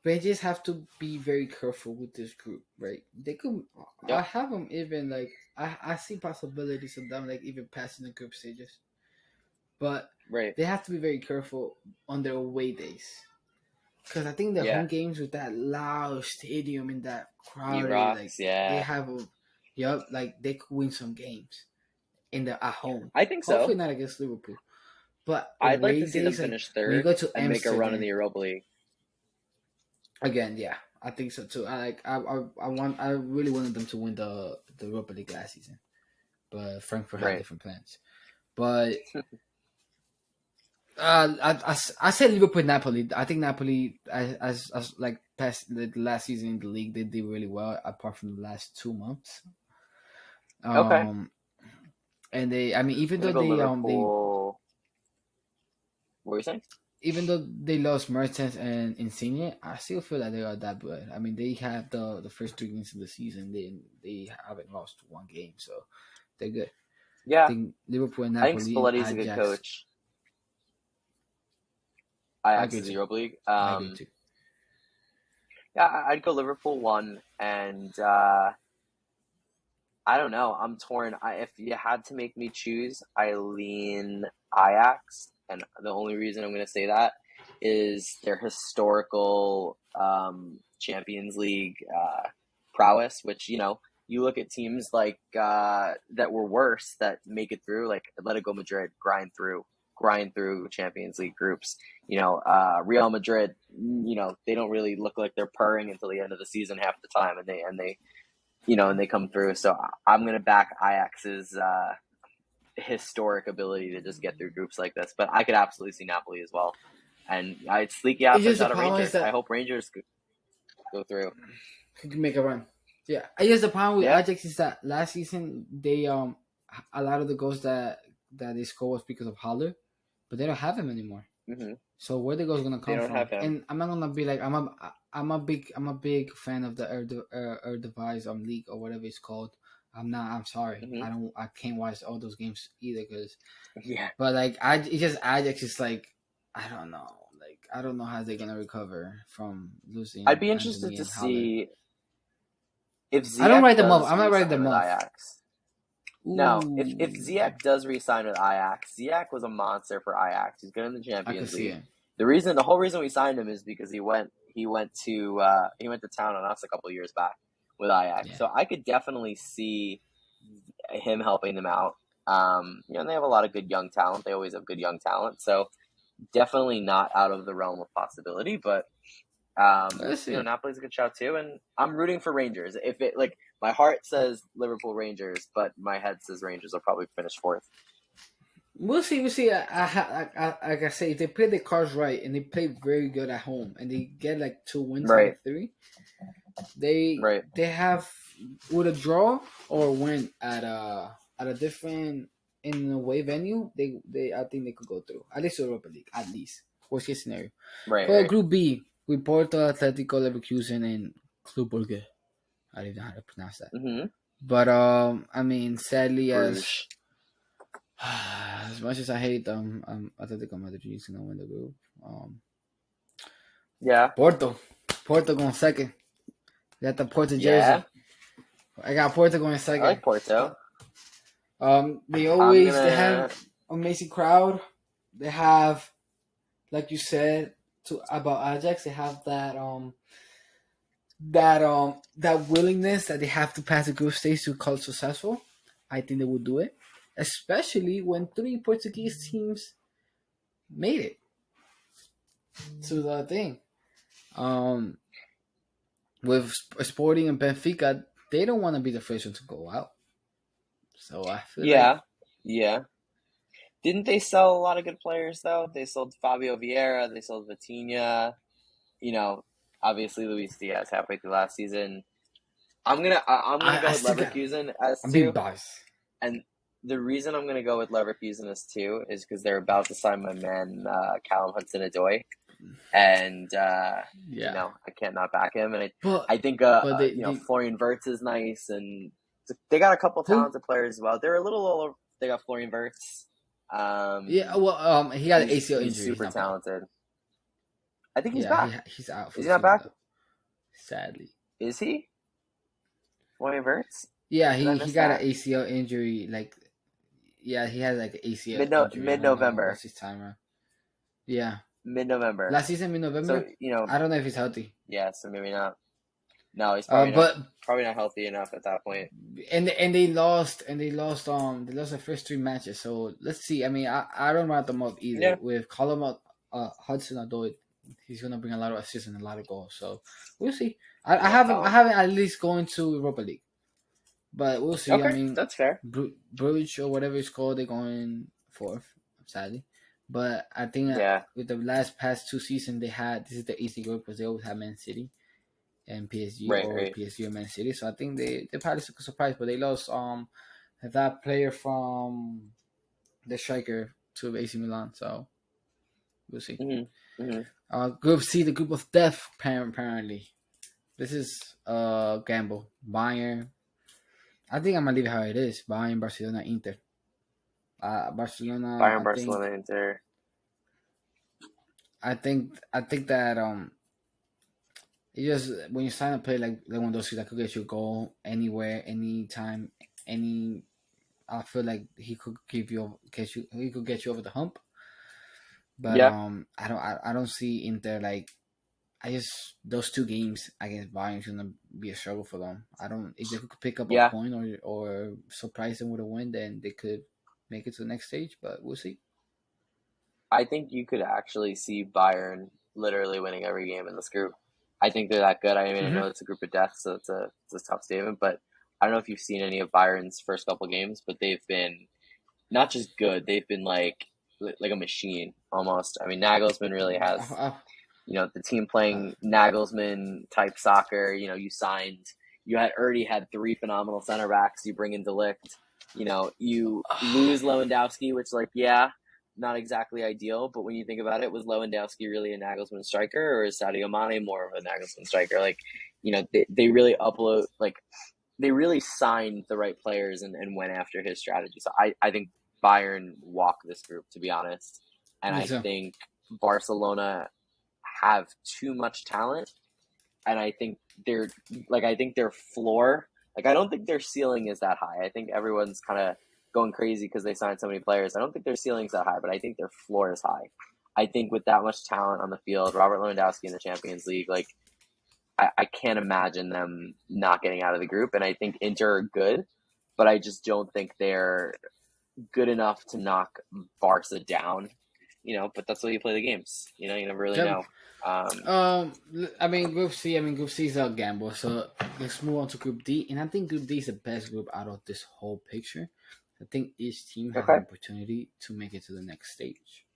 Rangers have to be very careful with this group, right? They could. I Yep. have them even like I see possibilities of them like even passing the group stages, but Right. they have to be very careful on their away days. Because I think the Yeah. home games with that loud stadium and that crowd, like yeah. they have like they could win some games at home. I think Hopefully so. not against Liverpool, but I'd like away to see them days, like finish when you third go to and make a run in the Amsterdam Europa League. again, yeah, I think so too. I really wanted them to win the Europa League last season, but Frankfurt had Right. different plans. But I said Liverpool, Napoli. I think Napoli, as like past the last season in the league, they did really well. Apart from the last 2 months, Okay. and even I'm though going to go they Liverpool. What were you saying? even though they lost Mertens and Insigne, I still feel like they are that good. I mean, they have the first 3 games of the season. They haven't lost one game, so they're good. Yeah. I think Liverpool and I think Napoli and Spalletti's a good Ajax. coach. I Ajax agree is the too. Europa League. I agree too. Yeah, I'd go Liverpool 1, and I don't know. I'm torn. If you had to make me choose, I lean Ajax, and the only reason I'm going to say that is their historical Champions League prowess. Which you look at teams like that were worse that make it through, like Atletico Madrid, grind through Champions League groups. Real Madrid. They don't really look like they're purring until the end of the season half the time, and they come through. So I'm going to back Ajax's historic ability to just get through groups like this. But I could absolutely see Napoli as well. And it's leaky It's just offense the out of problem is Rangers. I that hope Rangers go through. could make a run. Yeah, I guess the problem with Yeah. Ajax is that last season they a lot of the goals that they scored was because of Haller, but they don't have him anymore. Mm-hmm. So where the goals gonna They come don't from? have him. And I'm not gonna be like I'm a big fan of the Eredivisie league or whatever it's called. I'm sorry. Mm-hmm. I can't watch all those games either because. Yeah. But like it's just Ajax is like I don't know. Like I don't know how they're gonna recover from losing. I'd be interested Anthony to and Haller. see if I don't Ziyech write them off. does I'm not writing re-sign them with off. Ajax. Ooh. No, if Ziyech does re-sign with Ajax, Ziyech was a monster for Ajax. He's good in the I could Champions see League. it. The whole reason we signed him is because he went to town on us a couple of years back with Ajax. Yeah. So I could definitely see him helping them out. They have a lot of good young talent. They always have good young talent. So definitely not out of the realm of possibility. But Napoli's a good shout too, and I'm rooting for Rangers. If it my heart says Liverpool Rangers, but my head says Rangers will probably finish fourth. We'll see. We'll see. Like I say, if they play the cards right and they play very good at home and they get like 2 wins out of 3, they have with a draw or win at a different in a away venue. They I think they could go through at least Europa League, at least worst case scenario. Right. Group B with Porto, Atletico, Leverkusen, and Club Brugge. I don't know how to pronounce that. Mm-hmm. But sadly, Bruges. as much as I hate them, Atletico Madrid is gonna win the group. Yeah. Porto going second. Got the Porto jersey. Yeah. I got Porto going second. I like Porto. They have amazing crowd. They have, like you said, about Ajax. They have that willingness that they have to pass the group stage to call successful. I think they would do it, especially when 3 Portuguese teams made it. to the thing. Um, with Sporting and Benfica, they don't want to be the first one to go out. So I feel like Yeah, yeah. Didn't they sell a lot of good players though? They sold Fabio Vieira, they sold Vitinha. You know, obviously Luis Diaz halfway through last season. I'm gonna I go with still got. Leverkusen as I'm being two, biased. and the reason I'm gonna go with Leverkusen as two is because they're about to sign my man Callum Hudson-Odoi, and Yeah, I can't not back him. And I but think but they Florian Wirtz is nice, and they got a couple who? talented players as well. They're a little over. They got Florian Wirtz. Yeah, Um, well, he got an ACL he's injury. He's super not back. talented. I think he's Yeah, back. he's out for Is the he not season back? though. Sadly. Is he Florian Wirtz? Yeah, Did I he miss got an that? ACL injury. Like, yeah, he had like an ACL injury. I Mid don't know November, what's his timer. Yeah, mid November. last season in So November. I don't know if he's healthy. yeah. So maybe not. No, he's But probably not healthy enough at that point. they lost the first three matches. So let's see. I mean, I don't write them up either. Yeah. With Colum Hudson Odoi, he's gonna bring a lot of assists and a lot of goals. So we'll see. A I lot of haven't I talent. haven't at least going to Europa League, but we'll see. I Okay, mean, that's fair. Bruges or whatever it's called, they're going fourth, sadly. But I think Yeah. with the last past two seasons they had, this is the easy group because they always have Man City and PSG Right. or Right. PSG or Man City. So I think they probably took a surprise, but they lost that player from the striker to AC Milan. So we'll see. Mhm. Mhm. Group C, the group of death. Apparently, this is gamble. Bayern. I think I'm gonna leave it how it is. Bayern, Barcelona, Inter. Barcelona. Bayern, Barcelona, Inter. I think that it just when you sign a player like Lewandowski that could get you a goal anywhere, anytime, any. I feel like he could he could get you over the hump. But Yeah. I don't see Inter like I just those two games against Bayern is gonna be a struggle for them. I don't if they could pick up a Yeah. point or surprise them with a win, then they could make it to the next stage. But we'll see. I think you could actually see Bayern literally winning every game in this group. I think they're that good. I mean, I know Mm-hmm. it's a group of death, so it's a tough statement, but I don't know if you've seen any of Bayern's first couple games, but they've been not just good, they've been like a machine almost. I mean, Nagelsmann really has the team Uh, playing Nagelsmann type soccer. You had already had three phenomenal center backs. You bring in Delict. You lose Lewandowski, which not exactly ideal. But when you think about it, was Lewandowski really a Nagelsmann striker, or is Sadio Mane more of a Nagelsmann striker? They really they really signed the right players and went after his strategy. So I think Bayern walk this group, to be honest. And me I too. think Barcelona have too much talent, and I think their floor, I don't think their ceiling is that high. I think everyone's kind of going crazy because they signed so many players. I don't think their ceiling's that high, but I think their floor is high. I think with that much talent on the field, Robert Lewandowski in the Champions League, I can't imagine them not getting out of the group. And I think Inter are good, but I just don't think they're good enough to knock Barca down. But that's why you play the games. You never really Yep. know. Um, I mean, Group C. I mean, Group C is a gamble. So let's move on to Group D, and I think Group D is the best group out of this whole picture. I think each team has an okay, opportunity to make it to the next stage,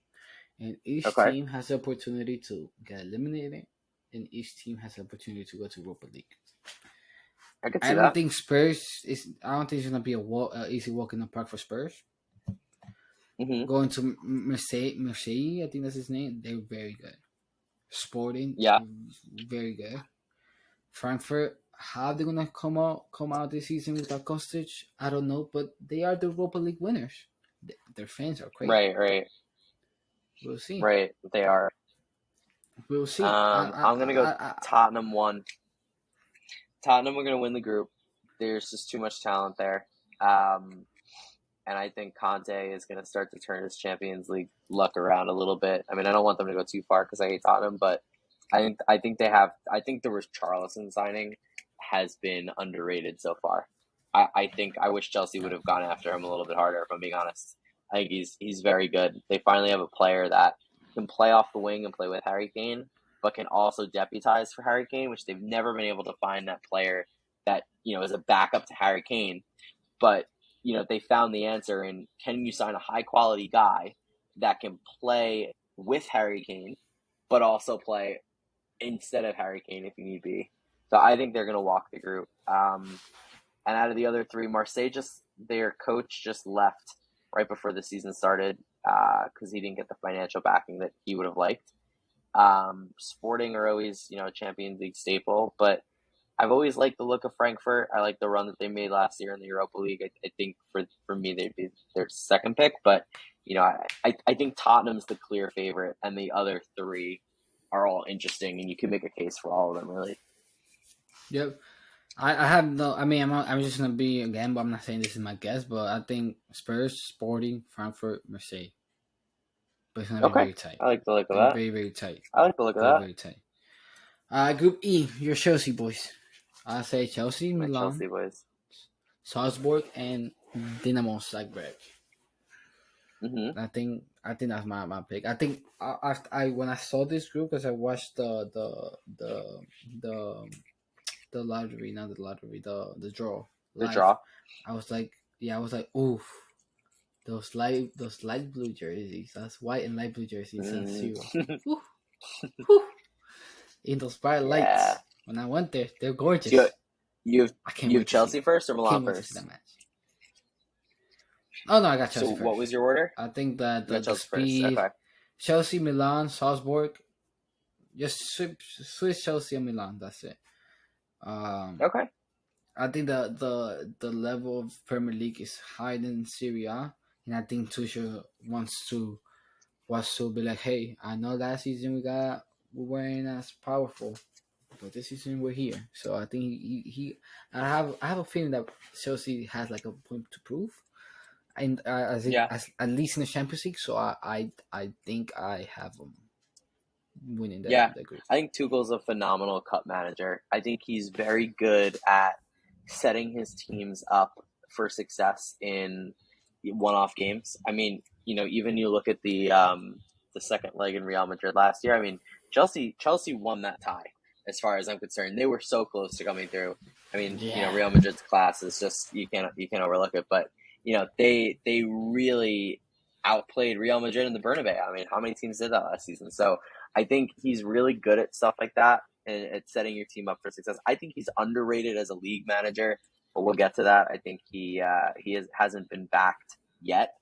and each okay, team has the opportunity to get eliminated, and each team has the opportunity to go to Europa League. I could I see don't that. think Spurs is. I don't think it's gonna be easy walk in the park for Spurs. Hmm. Going to Marseille, I think that's his name. They're very good. Sporting, Yeah, very good. Frankfurt, how they're gonna come out this season without Kostic, I don't know, but they are the Europa League winners. Their fans are crazy. right, right, We'll see. right. They are. We'll see. I'm gonna go Tottenham one. Tottenham are gonna win the group. There's just too much talent there. Um, and I think Conte is going to start to turn his Champions League luck around a little bit. I mean, I don't want them to go too far because I hate Tottenham, but I think they have. I think the Richarlison signing has been underrated so far. I think I wish Chelsea would have gone after him a little bit harder. If I'm being honest, I think he's very good. They finally have a player that can play off the wing and play with Harry Kane, but can also deputize for Harry Kane, which they've never been able to find that player that, is a backup to Harry Kane. But, they found the answer in, can you sign a high quality guy that can play with Harry Kane, but also play instead of Harry Kane if you need be. So I think they're going to walk the group. And out of the other three, Marseille their coach just left right before the season started because he didn't get the financial backing that he would have liked. Sporting are always, a Champions League staple, but I've always liked the look of Frankfurt. I like the run that they made last year in the Europa League. I think for me, they'd be their second pick, but I think Tottenham's the clear favorite, and the other three are all interesting, and you can make a case for all of them, really. Yep. I have no. I mean, I'm just gonna be a gamble. I'm not saying this is my guess, but I think Spurs, Sporting, Frankfurt, Marseille. But it's gonna be very tight. I like the look of that. Very, very tight. I like the look of that. Very tight. Group E, your Chelsea boys. I say Chelsea, Milan, Chelsea boys, Salzburg, and Dinamo Zagreb. Mm-hmm. I think that's my pick. I think when I saw this group, because I watched the lottery, not the lottery, the draw. The draw. I was like, oof. Those light blue jerseys. That's white and light blue jerseys. In those bright lights. When I went there, they're gorgeous. So you have Chelsea first or Milan first? Oh no, I got Chelsea so first. What was your order? I think that the speed, okay. Chelsea, Milan, Salzburg, just switch Chelsea and Milan. That's it. Okay. I think the level of Premier League is higher than Serie A, and I think Tuchel wants to be like, hey, I know last season we weren't as powerful, but this season we're here. So I think he I have a feeling that Chelsea has like a point to prove, and at least in the Champions League. So I think I have them winning that group. I think Tuchel's a phenomenal cup manager. I think he's very good at setting his teams up for success in one-off games. I mean, even you look at the second leg in Real Madrid last year. I mean, Chelsea won that tie. As far as I'm concerned, they were so close to coming through. I mean, Real Madrid's class is just you can't overlook it. But they really outplayed Real Madrid in the Bernabeu. I mean, how many teams did that last season? So I think he's really good at stuff like that and at setting your team up for success. I think he's underrated as a league manager, but we'll get to that. I think he hasn't been backed yet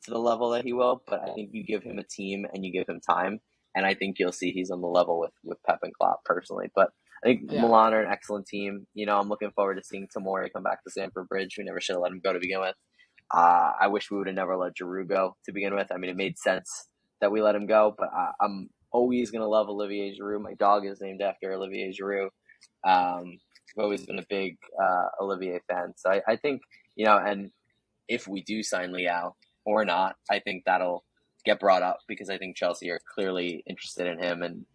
to the level that he will. But I think you give him a team and you give him time, and I think you'll see he's on the level with Pep and Klopp personally. But I think Milan are an excellent team. I'm looking forward to seeing Tomori come back to Stamford Bridge. We never should have let him go to begin with. I wish we would have never let Giroud go to begin with. I mean, it made sense that we let him go, but I'm always going to love Olivier Giroud. My dog is named after Olivier Giroud. I've always been a big Olivier fan. So I think, and if we do sign Leao or not, I think that'll get brought up because I think Chelsea are clearly interested in him. And,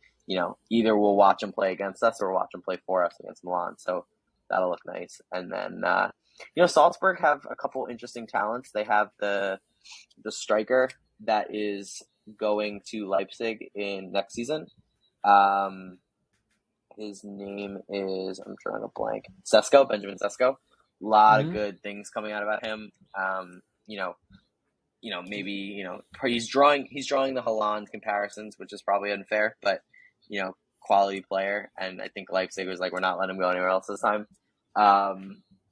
either we'll watch him play against us or watch him play for us against Milan. So that'll look nice. And then, Salzburg have a couple interesting talents. They have the striker that is going to Leipzig in next season. His name is, I'm drawing a blank, Benjamin Sesko. A lot of good things coming out about him. Maybe he's drawing the Haaland comparisons, which is probably unfair, but quality player. And I think Leipzig was like, we're not letting him go anywhere else this time.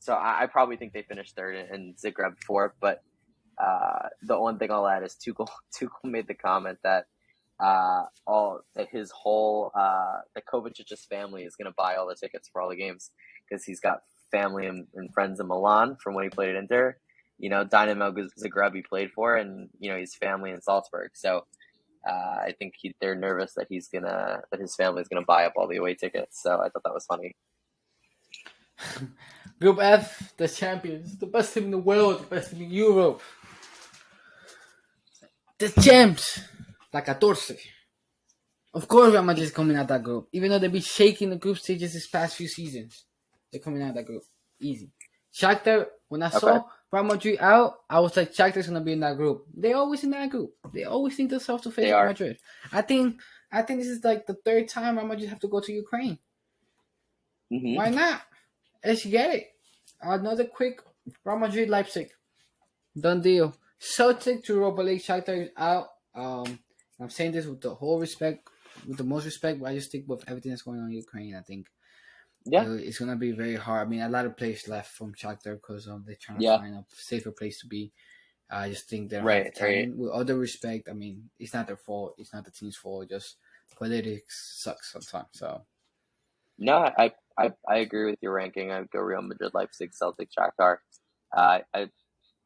So I probably think they finished third and Zagreb fourth. But the one thing I'll add is Tuchel made the comment that that Kovacic's family is going to buy all the tickets for all the games because he's got family and friends in Milan from when he played at Inter. Dynamo Zagreb he played for, and his family in Salzburg. So I think they're nervous that his family is gonna buy up all the away tickets. So I thought that was funny. Group F, the champions, the best team in the world, the best team in Europe, the champs, la 14. Of course, Real Madrid is coming out that group, even though they've been shaking the group stages this past few seasons. They're coming out that group easy. Shakhtar, when I saw Real Madrid out, I was like, Shakhtar's gonna be in that group. They always in that group. They always need themselves to face They Real are. Madrid. I think this is like the third time Real Madrid have to go to Ukraine. Why Hmm. not? Let's get it. Another quick Real Madrid Leipzig. Done deal. Celtic to Europa League. Shakhtar is out. I'm saying this with the whole respect, with the most respect, but I just think with everything that's going on in Ukraine, I think Yeah. it's gonna be very hard. I mean, a lot of players left from Shakhtar because they're trying to Yeah. find a safer place to be. I just think they don't have the Right. Right. talent. With all the respect, I mean, it's not their fault. It's not the team's fault. Just politics sucks sometimes. So No, I agree with your ranking. I'd go Real Madrid, Leipzig, Celtic, Shakhtar.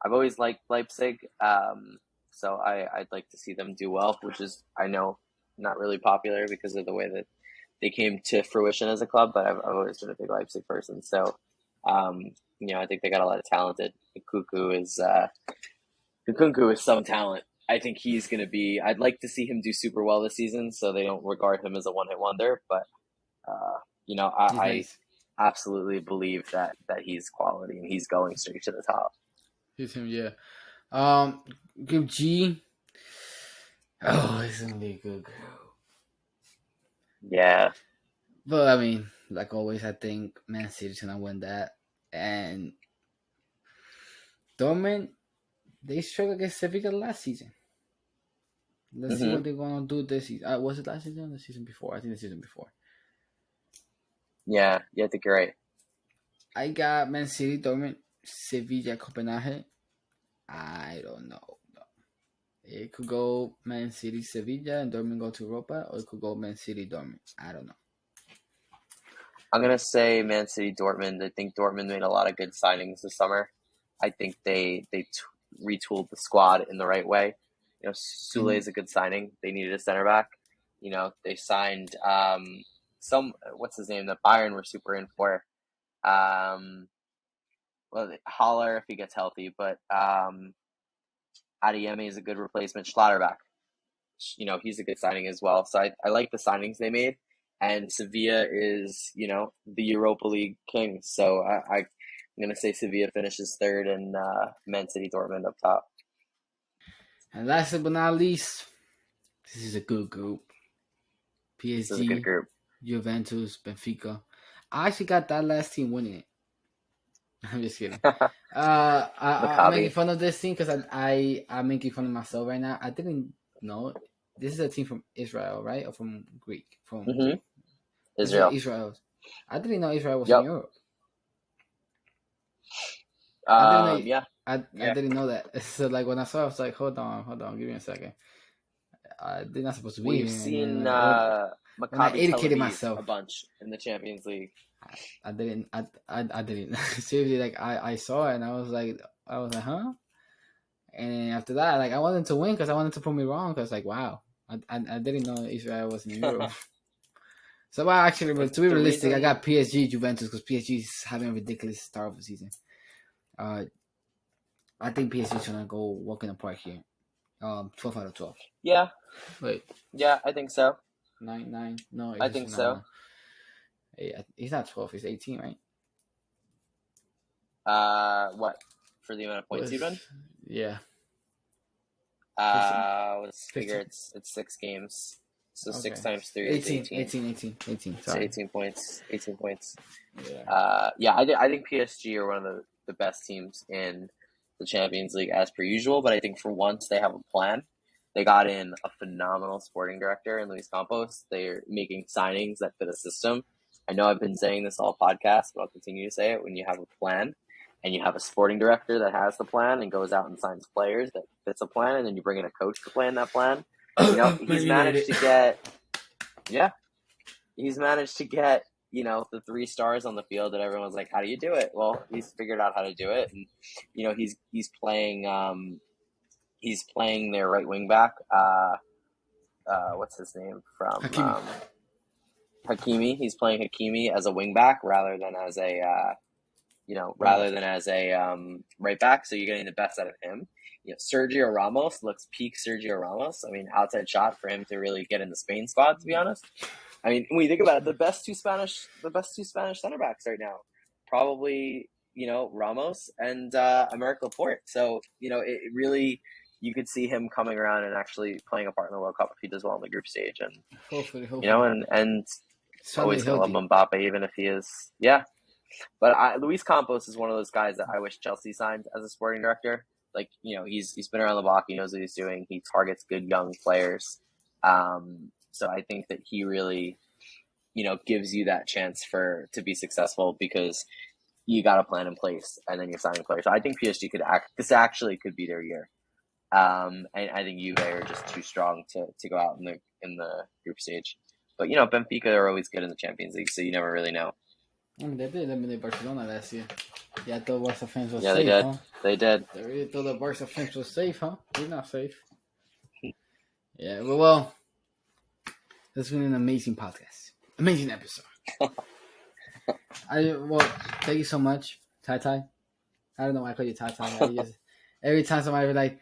I've always liked Leipzig, so I'd like to see them do well, which is, I know, not really popular because of the way that they came to fruition as a club. But I've always been a big Leipzig person, so I think they got a lot of talented. Nkunku is some talent. I think he's going to be. I'd like to see him do super well this season, so they don't regard him as a one hit wonder. But uh, he's I nice. absolutely believe that he's quality and he's going straight to the top. He's him, yeah. Um, Group G. Oh, it's gonna be a good group. Yeah. But I mean, like always, I think Man City's gonna win that. And Dortmund, they struggled against Sevilla last season. Let's see what Hmm. they're gonna do this season. Was it last season or the season before? I think the season before. Yeah. Yeah. I think you're right. I got Man City, Dortmund, Sevilla, Copenhagen. I don't know. It could go Man City, Sevilla, and Dortmund go to Europa, or it could go Man City, Dortmund. I don't know. I'm gonna say Man City, Dortmund. I think Dortmund made a lot of good signings this summer. I think they retooled the squad in the right way. Sule And is a good signing. They needed a center back. They signed some what's his name that Bayern were super in for. Um, well, Haller if he gets healthy, but Adeyemi is a good replacement. Schlotterbeck, he's a good signing as well. So I like the signings they made. And Sevilla is, the Europa League kings. So I'm going to say Sevilla finishes third and Man City Dortmund up top. last but not least, this is a good group. This is a good PSG, group. Juventus, Benfica. I actually got that last team winning it. I'm just kidding. I'm making Maccabi. fun of this team because I'm making fun of myself right now. I didn't know this is a team from Israel, right, or from Greek? From Hmm. Greek. This is Israel. Israel. I didn't know Israel was in Yep. Europe. I didn't know. Yeah. I Yeah. didn't know that. So like when I saw, it, I was like, hold on, give me a second. They're not supposed to be We've here. And then seen when I Maccabi Tel educated Aviv myself, a bunch in the Champions League. I didn't. I didn't seriously. Like I saw it and I was like, huh? And after that, like I wanted to win because I wanted to prove me wrong. Because like, wow, I didn't know Israel was in Europe. So I actually, but to be The realistic, I reason. got PSG Juventus because PSG is having a ridiculous start of the season. Uh, I think PSG is gonna go walk in the park here. 12 out of 12. Yeah. Wait, Yeah, I think so. 9. No, I it's just think no, so. no. He's not 12. He's 18, right? What? For the amount of points you've Was done? yeah, 15, Let's figure 15. it's 6 games. So six Okay, times three is 18, 18. 18, 18, 18. So Sorry. 18 points. 18 points. Yeah. Yeah, I think PSG are one of the best teams in the Champions League as per usual, but I think for once they have a plan. They got in a phenomenal sporting director in Luis Campos. They're making signings that fit a system. I know I've been saying this all podcast, but I'll continue to say it. When you have a plan and you have a sporting director that has the plan and goes out and signs players that fits a plan, and then you bring in a coach to play in that plan, Man he's managed United. to get, yeah, he's managed to get the 3 stars on the field that everyone's like, how do you do it? Well, he's figured out how to do it, and he's playing their right wing back. What's his name from Hakimi. Hakimi? He's playing Hakimi as a wing back rather than as a Right back. right back. So you're getting the best out of him. Sergio Ramos looks peak Sergio Ramos. I mean, outside shot for him to really get in the Spain squad. To be honest, I mean, when you think about it, the best two Spanish center backs right now, probably Ramos and America Laporte. So it really, you could see him coming around and actually playing a part in the World Cup if he does well in the group stage, and Hopefully. and Suddenly always gonna love healthy. Mbappe even if he is, yeah. But Luis Campos is one of those guys that I wish Chelsea signed as a sporting director. Like, he's been around the block. He knows what he's doing. He targets good young players. So I think that he really, gives you that chance to be successful because you got a plan in place and then you're signing players. So I think PSG this actually could be their year. And I think Juve are just too strong to go out in the group stage. But Benfica are always good in the Champions League, so you never really know. I mean, they did eliminate Barcelona last year. Yeah, I thought Barca fans was Yeah, they safe, did. huh? They did. They really thought the Barca fans was safe, huh? They're not safe. Yeah, well, this has been an amazing podcast. Amazing episode. Thank you so much, Tai Tai. I don't know why I call you Tai Tai. Every time somebody was like,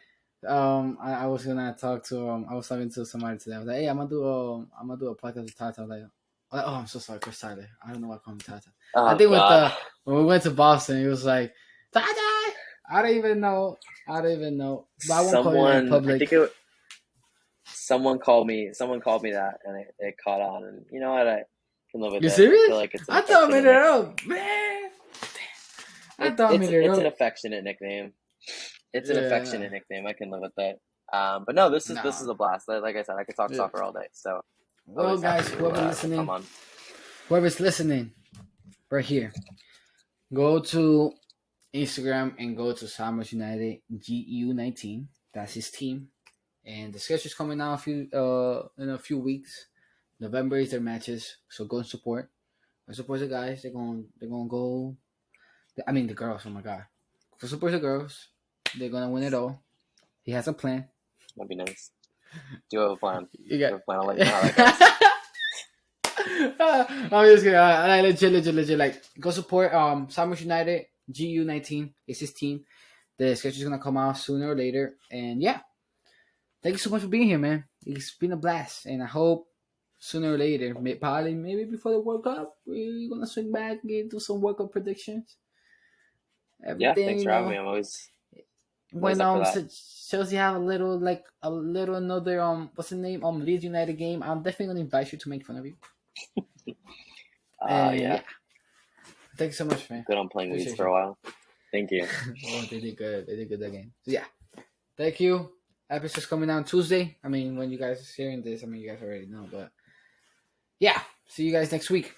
I was gonna talk to I was talking to somebody today. I was like, hey, I'm gonna do a podcast with Tai Tai. Like, oh, I'm so sorry, Chris Tyler. I don't know why I call him Tai Tai. Oh, I think God. when we went to Boston, he was like, Tai Tai. I don't even know. But I won't call you in public. I think someone called me that, and it caught on, and you know what, I can live with You it. serious? I feel like it's I thought I made it up, man. It's an affectionate nickname. It's an affectionate nickname. I can live with that. But no, this is a blast. Like I said, I could talk soccer all day. So, well, guys, whoever's listening, right here, go to Instagram and go to Summers United GU19. That's his team, and the schedule's coming out in a few weeks. November is their matches, so go and support. Go support the guys. They're gonna go. I mean the girls. Oh my god, go support the girls. They're gonna win it all. He has a plan. That'd be nice. Do you have a plan? You got. Do you have a plan? I'll let you know how that goes. I'm just kidding. Legit. Like, go support Summers United GU19. It's his team. The schedule's gonna come out sooner or later. And yeah, thank you so much for being here, man. It's been a blast, and I hope sooner or later, maybe before the World Cup, we're gonna swing back and do some World Cup predictions. Yeah, thanks for having me. I'm always when up for that. Chelsea have a little another what's the name Leeds United game, I'm definitely gonna invite you to make fun of you. Yeah. Thank you so much, man. Good on playing Leeds for a while. Thank you. Oh, they did good. They did good that game. So yeah, thank you. Episode's coming out Tuesday. I mean, when you guys are hearing this, I mean, you guys already know, but yeah, see you guys next week.